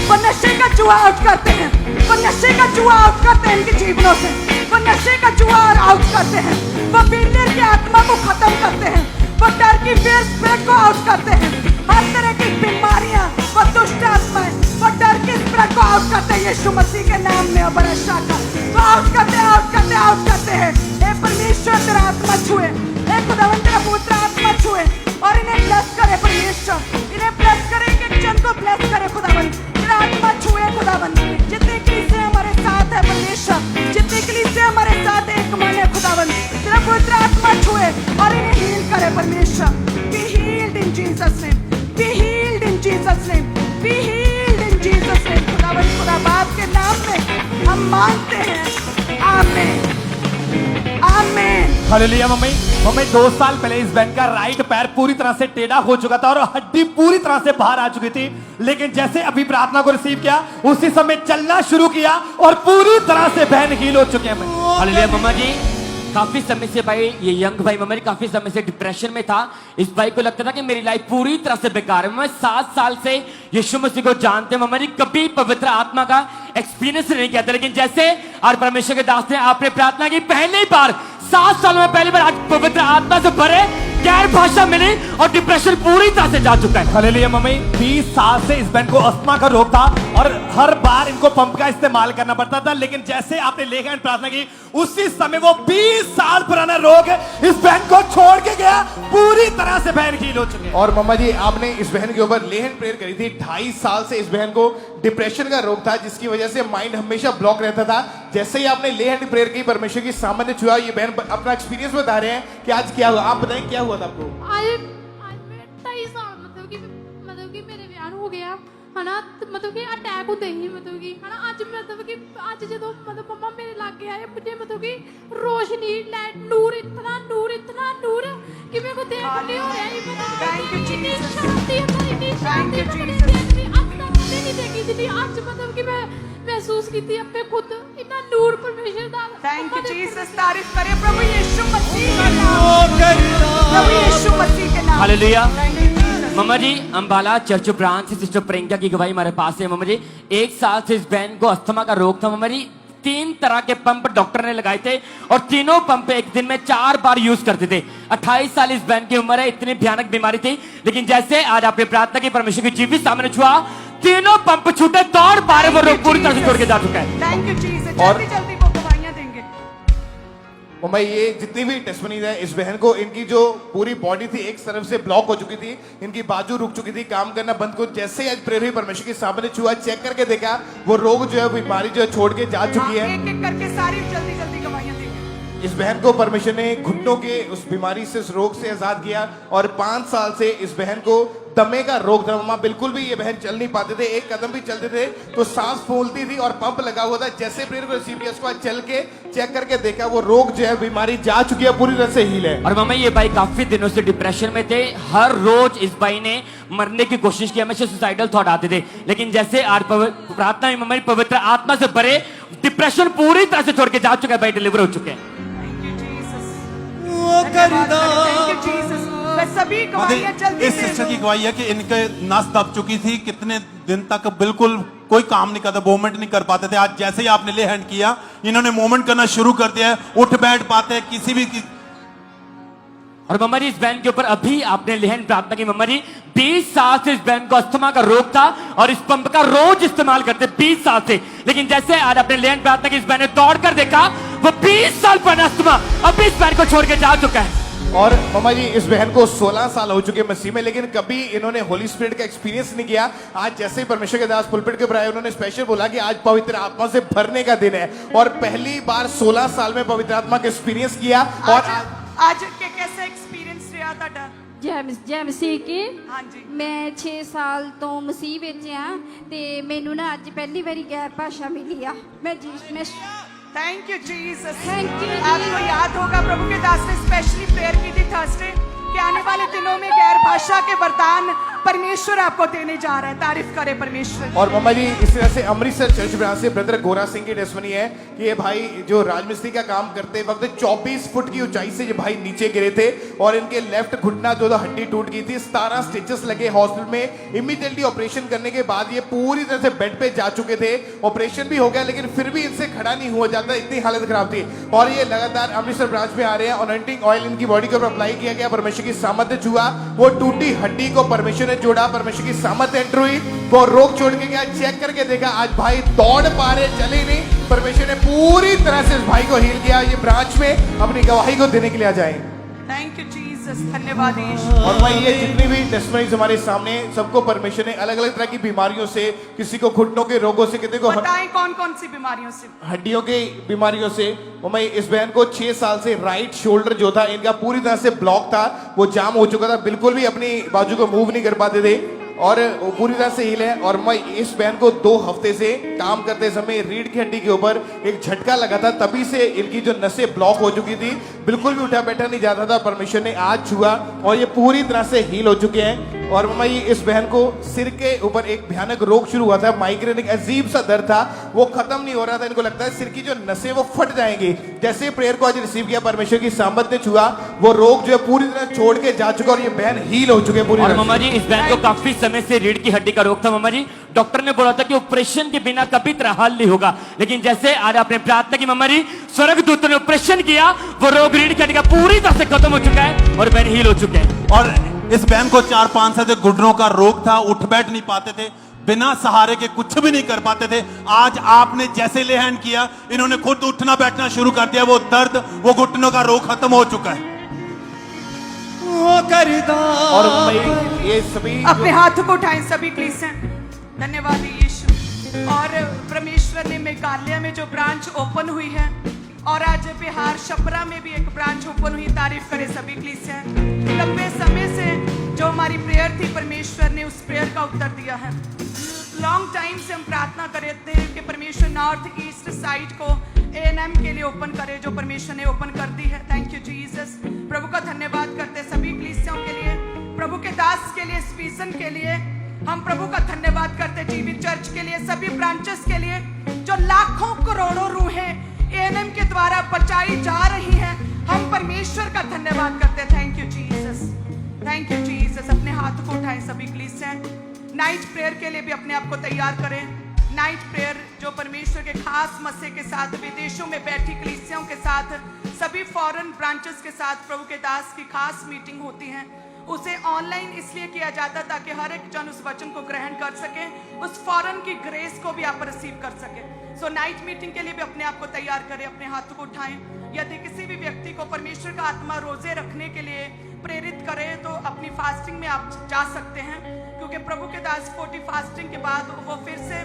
वो नशे का जुआ आउट करते हैं, वो नशे का जुआ आउट करते हैं इनके जीवनों से, वो नशे का जुआ आउट करते हैं, वो फेलियर की आत्मा को खत्म करते हैं, वो डर की फेयर स्पिरिट को आउट करते हैं, हर तरह की बीमारियां, वो दुष्ट आत्माएं, वो डर की स्पिरिट को आउट करते हैं यीशु मसीह के नाम में। बरशा का वो आउट करते हैं। हे परमेश्वर तेरा आत्मा छुए, हे खुदावंद तेरा पुत्र आत्मा छुए और इन्हें ब्लेस करे परमेश्वर, इन्हें ब्लेस करे, एक जन को ब्लेस करे खुदावंद, तेरा आत्मा छुए खुदावंद। जितने कलीसिया हमारे साथ है परमेश्वर, जितने कलीसिया हमारे साथ एक मन है खुदावंद, तेरा पवित्र आत्मा छुए और इन्हें हील करे परमेश्वर। Be healed in Jesus name, be healed in Jesus name, be healed in Jesus name. खुदावंद खुदा बाप के नाम में हम मांगते हैं, आमीन, आमीन। हालेलुया। मम्मी 2 साल पहले इस बहन का राइट पैर पूरी तरह से टेढ़ा हो चुका था और हड्डी पूरी तरह से बाहर आ चुकी थी, लेकिन जैसे अभी प्रार्थना को रिसीव किया उसी समय चलना शुरू किया और पूरी तरह से बहन हील हो चुके हैं। हालेलुया। मम्मा जी काफी समय से भाई, ये यंग भाई मम्मा जी काफी समय से डिप्रेशन में था। इस भाई को लगता था कि मेरी लाइफ पूरी तरह से बेकार है। मैं 7 साल से यीशु मसीह को जानते हैं मम्मा जी, कभी पवित्र आत्मा का एक्सपीरियंस नहीं किया था, लेकिन जैसे आज परमेश्वर के दास ने आपने प्रार्थना की, पहली बार 7 साल में पहली बार आज पवित्र आत्मा से भरे गैर भाषा मिली और डिप्रेशन पूरी तरह से जा चुका है। हालेलुया। मम्मी 20 साल से इस बहन को अस्थमा का रोग था और हर बार इनको पंप का इस्तेमाल करना पड़ता था, लेकिन जैसे आपने लेकर प्रार्थना की उसी समय वो 20 साल पुराना रोग इस बहन को छोड़ के गया, पूरी तरह से बहन हील हो चुकी है। और मम्मा जी आपने इस बहन के ऊपर लेहन प्रेयर करी थी। 2.5 साल से इस बहन को डिप्रेशन का रोग था, जिसकी वजह से माइंड हमेशा ब्लॉक रहता था। जैसे ही आपने लेहन प्रेयर की, परमेश्वर की सामने छुआ, ये बहन अपना एक्सपीरियंस बता रहे हैं कि आज क्या हुआ। आप बताएं क्या हुआ था आपको। आज मैं 2.5 साल मतलब कि मेरे ਵਿਆਹ ਹੋ ਗਿਆ ਹਨਾ, मतलब कि ਅਟੈਕ ਹੁੰਦੇ ਹੀ मतलब कि ਹਨਾ। ਅੱਜ मतलब कि ਅੱਜ ਜਦੋਂ मतलब मम्मा मेरे लागे आए, मुझे मतलब कि रोशनी, लाइट, नूर, इतना नूर कि मेरे को देखने हो रहा है। Thank you, Jesus. शांति है, इतनी शांति है, अब तक कभी नहीं देखी थी नहीं आज मतलब कि मैं महसूस की थी अपने खुद इतना नूर परमेश्वर दा थैंक यू जीसस, तारीफ करें प्रभु यीशु मसीह के नाम, प्रभु यीशु मसीह के नाम। हालेलुया। Thank you, Jesus। मम्मा जी अंबाला चर्च ब्रांच से सिस्टर प्रियंका की गवाही हमारे पास है। मम्मा जी 1 साल से इस बहन को अस्थमा का रोग था। मम्मा जी 3 तरह के पंप डॉक्टर ने लगाए थे और तीनों पंप एक दिन में 4 बार यूज करते थे। 28 साल इस बहन की उम्र है, इतनी भयानक बीमारी थी, लेकिन जैसे आज आपने प्रार्थना की परमेश्वर की जीवित सामने छुआ, तीनों पंप छूटे, तोड़ पारे, वो रोग पूरी तरह से छोड़ के जा चुका है। Thank you Jesus. और- जल्दी जल्दी वो गवाहियां देंगे। मुंबई ये जितनी भी टेस्टमनीज है इस बहन को, इनकी जो पूरी बॉडी थी एक तरफ से ब्लॉक हो चुकी थी, इनकी बाजू रुक चुकी थी, काम करना बंद को, जैसे ही आज प्रेयर हुई परमेश्वर के सामने छुआ, चेक करके देखा वो रोग जो है, बीमारी जो है छोड़ के जा चुकी है। एक एक करके सारी जल्दी जल्दी गवाहियां देंगे। इस बहन को परमेश्वर ने घुटनों के उस बीमारी से, उस रोग से आजाद किया और 5 साल से इस बहन को दमे का रोग था। मम्मा बिल्कुल भी ये बहन चल नहीं पाते थे, एक कदम भी चलते थे तो सांस फूलती थी और पंप लगा हुआ था। जैसे प्रेयर को रिसीव किया, उसको आज चल के चेक करके देखा, वो रोग जो है, बीमारी जा चुकी है, पूरी तरह से हील है। और मम्मा ये भाई काफी दिनों से डिप्रेशन में थे, हर रोज इस भाई ने मरने की कोशिश की, हमेशा सुसाइडल थॉट आते थे, लेकिन जैसे आज प्रार्थना में मम्मा पवित्र आत्मा से भरे, डिप्रेशन पूरी तरह से छोड़ के जा चुका है भाई, डिलीवर हो चुके हैं। Thank you Jesus. वो करदा थैंक यू जीसस। मैं सभी गवाहियां जल्दी इस से सिस्टर लो। की गवाही है कि इनके नस दब चुकी थी, कितने दिन तक बिल्कुल कोई काम नहीं करता, मूवमेंट नहीं कर पाते थे। आज जैसे ही आपने ले हैंड किया, इन्होंने मूवमेंट करना शुरू कर दिया है, उठ बैठ पाते हैं किसी भी और मम्मा जी इस बहन के ऊपर अभी आपने लेहन प्रार्थना की। मम्मा जी 20 साल से इस बहन को अस्थमा का रोग था और इस पंप का रोज इस्तेमाल करते 20 साल से, लेकिन जैसे आज आपने लेहन प्रार्थना की, इस बहन ने दौड़ कर देखा, वो 20 साल पुराना अस्थमा अभी इस बहन को छोड़ के जा चुका है। और मम्मा जी इस बहन को 16 साल हो चुके मसीह में, लेकिन कभी इन्होंने होली स्पिरिट का एक्सपीरियंस नहीं किया। आज जैसे ही परमेश्वर के दास पुलपिट के ऊपर आए, उन्होंने स्पेशल बोला कि आज पवित्र आत्मा से भरने का दिन है और पहली बार 16 साल में पवित्र आत्मा का एक्सपीरियंस किया। और आज के कैसा एक्सपीरियंस रहा ਤੁਹਾਡਾ? ਜੈ ਮਸੀਹ ਕੀ ਹਾਂਜੀ। ਮੈਂ 6 ਸਾਲ ਤੋਂ ਮਸੀਹ ਵਿੱਚ ਆ ਤੇ ਮੈਨੂੰ ਨਾ ਅੱਜ ਪਹਿਲੀ ਵਾਰੀ ਗੈਰ ਭਾਸ਼ਾ ਮਿਲੀ ਆ। ਮੈਂ thank you Jesus. Thank you, आपको याद होगा प्रभु के दास ने स्पेशली प्रेयर की थी थर्सडे कि आने वाले दिनों में गैर भाषा के वरदान परमेश्वर आपको देने जा रहा है। तारीफ करे परमेश्वर। और मम्मा जी इस तरह से अमृतसर चर्च ब्रांच से ब्रदर गोरा सिंह की टेस्टमनी है कि ये भाई जो राजमिस्त्री का काम करते वक्त 24 फुट की ऊंचाई से ये भाई नीचे गिरे थे और इनके लेफ्ट घुटना जो था हड्डी टूट गई थी। 17 स्टिचेस लगे हॉस्पिटल में। इमीडिएटली ऑपरेशन करने के बाद ये पूरी तरह से बेड पे जा चुके थे। ऑपरेशन भी हो गया लेकिन फिर भी इनसे खड़ा नहीं हुआ जाता, इतनी हालत खराब थी। और ये लगातार अमृतसर ब्रांच में आ रहे हैं। अनॉइंटिंग ऑयल इनकी बॉडी के ऊपर अप्लाई किया गया, परमेश्वर की सामर्थ्य छुआ, वो टूटी हड्डी को परमेश्वर ने जोड़ा, परमेश्वर की सामर्थ्य एंटर हुई, वो रोग छोड़ के गया। चेक करके देखा, आज भाई दौड़ पा रहे, चले नहीं, परमेश्वर ने पूरी तरह से इस भाई को हील किया। ये ब्रांच में अपनी गवाही को देने के लिए आ जाए। Thank you Jesus. धन्यवाद यीशु। और भाई ये जितनी भी टेस्टमनीज हमारे सामने, सबको परमेश्वर ने अलग अलग तरह की बीमारियों से, किसी को घुटनों के रोगों से, किसी को बताएं कौन कौन सी बीमारियों से? हड्डियों की बीमारियों से। मैं इस बहन को 6 साल से राइट शोल्डर जो था इनका पूरी तरह से ब्लॉक था, वो जाम हो चुका था, बिल्कुल भी अपनी बाजू को मूव नहीं कर पाते थे और वो पूरी तरह से हील है। और मैं इस बहन को 2 हफ्ते से काम करते समय रीढ़ की हड्डी के ऊपर एक झटका लगा था, तभी से इनकी जो नसें ब्लॉक हो चुकी थी, बिल्कुल भी उठा बैठा नहीं जाता था। परमेश्वर ने आज छुआ और ये पूरी तरह से हील हो चुके हैं। और मैं इस बहन को सिर के ऊपर एक भयानक रोग शुरू हुआ था, माइग्रेन, एक अजीब सा दर्द था, वो खत्म नहीं हो रहा था। इनको लगता है सिर की जो नसें वो फट जाएंगी। जैसे प्रेयर को आज रिसीव किया, परमेश्वर की सामर्थ ने छुआ, वो रोग जो है पूरी तरह छोड़ के जा चुका और ये बहन हील हो चुके पूरी और तरह मम्मा से। जी इस बहन को काफी समय से रीढ़ की हड्डी का रोग था। मम्मा जी डॉक्टर ने बोला था कि ऑपरेशन के बिना कभी तरह हल नहीं होगा, लेकिन जैसे आज आपने प्रार्थना की मम्मा जी, स्वर्गदूत ने ऑपरेशन किया, वो रोग रीढ़ की हड्डी का पूरी तरह से खत्म हो चुका है और बहन हील हो चुके हैं। और इस बहन को 4-5 साल से घुटनों का रोग था, उठ बैठ नहीं पाते थे, बिना सहारे के कुछ भी नहीं कर पाते थे। आज आपने जैसे ले हैंड किया, इन्होंने खुद उठना बैठना शुरू कर दिया, वो दर्द, वो घुटनों का रोग खत्म हो चुका है। वो करदा और मैं ये सभी अपने हाथों को उठाएं सभी प्लीज। धन्यवाद यीशु। और परमेश्वर ने मेघालय में जो ब्रांच ओपन हुई है और आज बिहार छपरा में भी एक ब्रांच ओपन हुई, तारीफ करें सभी प्लीज। लंबे समय से जो हमारी प्रेयर थी, परमेश्वर ने उस प्रेयर का उत्तर दिया है। लॉन्ग टाइम से हम प्रार्थना कर रहे थे कि परमेश्वर नॉर्थ ईस्ट साइड को A&M के लिए ओपन करे, जो परमेश्वर ने ओपन कर दी है। Thank you Jesus. प्रभु का धन्यवाद करते सभी कलीसियाओं के लिए, प्रभु के दास के लिए, इस विजन के लिए हम प्रभु का धन्यवाद करते हैं जीवित चर्च के लिए, सभी ब्रांचेस के लिए जो लाखों करोड़ों रूहें एएनएम के द्वारा बचाई जा रही हैं। हम परमेश्वर का धन्यवाद करते हैं। Thank you Jesus, thank you Jesus. अपने हाथ को उठाएं सभी कलीसियां। नाइट प्रेयर के लिए भी अपने आप को तैयार करें। नाइट प्रेयर जो परमेश्वर के खास मस्से के साथ विदेशों में बैठी कलीसियाओं के साथ, सभी फॉरेन ब्रांचेस के साथ प्रभु के दास की खास मीटिंग होती है। उसे ऑनलाइन इसलिए किया जाता है ताकि हर एक जन उस वचन को ग्रहण कर सके, उस फॉरेन की ग्रेस को भी आप रिसीव कर सके। सो नाइट मीटिंग के लिए भी अपने आप को तैयार करें, अपने हाथों को उठाएं। यदि किसी भी व्यक्ति को परमेश्वर का आत्मा रोजे रखने के लिए प्रेरित करे तो अपनी फास्टिंग में आप जा सकते हैं, क्योंकि प्रभु के दास 40 फास्टिंग के बाद वो फिर से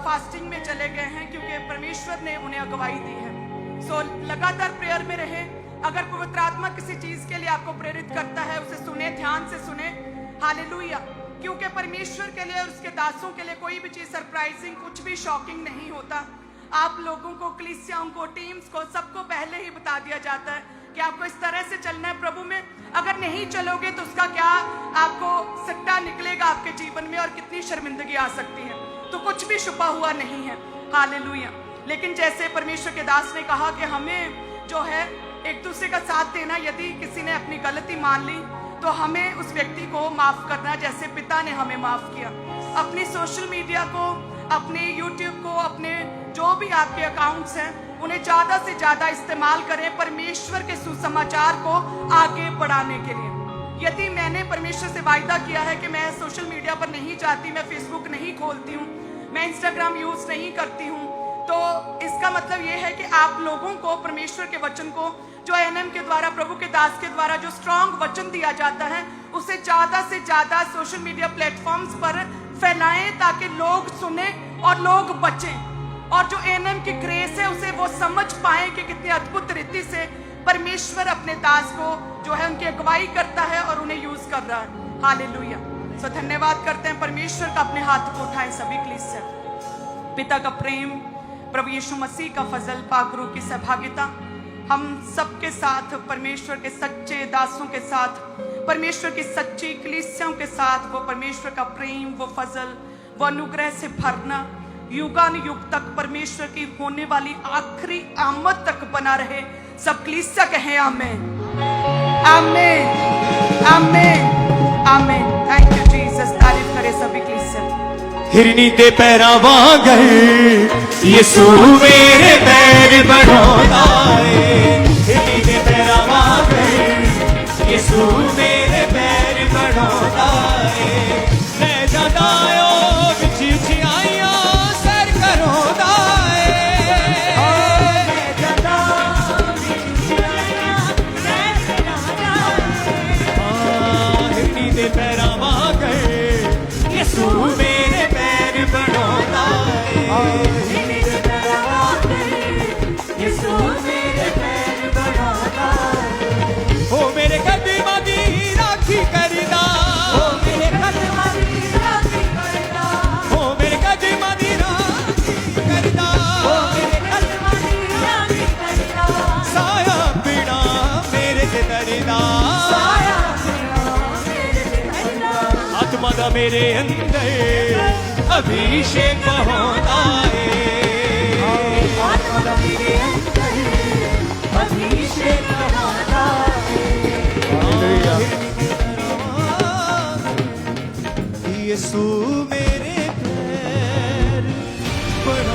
फास्टिंग में चले गए हैं, क्योंकि परमेश्वर ने उन्हें अगुवाई दी है। सो लगातार प्रेयर में रहे। अगर पवित्र आत्मा किसी चीज के लिए आपको प्रेरित करता है, उसे सुने, ध्यान से सुने। हालेलुया। क्योंकि परमेश्वर के लिए और उसके दासों के लिए कोई भी चीज सरप्राइजिंग, कुछ भी शॉकिंग नहीं होता। आप लोगों को, कलीसियाओं को, टीम्स को, सबको पहले ही बता दिया जाता है कि आपको इस तरह से चलना है प्रभु में। अगर नहीं चलोगे तो उसका क्या आपको सिट्टा निकलेगा आपके जीवन में और कितनी शर्मिंदगी आ सकती है। तो कुछ भी छुपा हुआ नहीं है। हालेलुया। लेकिन जैसे परमेश्वर के दास ने कहा कि हमें जो है एक दूसरे का साथ देना, यदि किसी ने अपनी गलती मान ली तो हमें उस व्यक्ति को माफ करना, जैसे पिता ने हमें माफ किया। अपनी सोशल मीडिया को, अपने यूट्यूब को, अपने जो भी आपके अकाउंट्स हैं, उन्हें ज्यादा से ज्यादा इस्तेमाल करें परमेश्वर के सुसमाचार को आगे बढ़ाने के लिए। यदि मैंने परमेश्वर से वायदा किया है कि मैं सोशल मीडिया पर नहीं जाती, मैं फेसबुक नहीं खोलती हूँ, मैं इंस्टाग्राम यूज नहीं करती हूँ, तो इसका मतलब यह है कि आप लोगों को परमेश्वर के वचन को, जो एएनएम के द्वारा, प्रभु के दास के द्वारा जो स्ट्रॉन्ग वचन दिया जाता है, उसे ज्यादा से ज्यादा सोशल मीडिया प्लेटफॉर्म्स पर फैलाएं, ताकि लोग सुने और लोग बचें। और जो एएनएम की ग्रेस है उसे वो समझ पाए कि कितनी अद्भुत रीति से परमेश्वर अपने दास को जो है उनकी अगुवाई करता है और उन्हें यूज कर रहा है। हालेलुया। सो धन्यवाद करते हैं परमेश्वर का। अपने हाथ को उठाएं सभी कलीसिया। पिता का प्रेम, प्रभु यीशु मसीह का फजल, पाक रूह की सहभागिता हम सबके साथ, परमेश्वर के सच्चे दासों के साथ, परमेश्वर की सच्ची कलीसियाओं के साथ, वो परमेश्वर का प्रेम, वो फजल, वो अनुग्रह से भरना युगानुयुग तक, परमेश्वर की होने वाली आखिरी आमद तक बना रहे। सब कलीसिया कहें आमीन, आमीन, आमीन, आमीन। Thank you Jesus. तारीफ करे सभी कलीसिया। हिरनी दे पैरा वांगर यीशु मेरे पैर बढ़ाता है। हिरनी दे पैरा वांगर यीशु मेरे पैर बढ़ाता है। मैं जादा ओ विच आईया सैर करोदा है। मैं जादा विच आईया सैर करोदा है। हिरनी दे पैरा वांगर यीशु मेरे पैर बढ़ाता है। ओ मेरे कदमां दी राखी करदा, ओ मेरे कदमां दी राखी करदा, ओ मेरे कदमां दी राखी करदा, ओ मेरे कदमां दी राखी करदा। साया बिना मेरे ते दरदा, साया बिना मेरे ते दरदा। आत्मा दा मेरे अंदर अभिषेक होता है। आत्मा दा मेरे अंदर अभिषेक होता है। यीशु मेरे पैर बढ़ा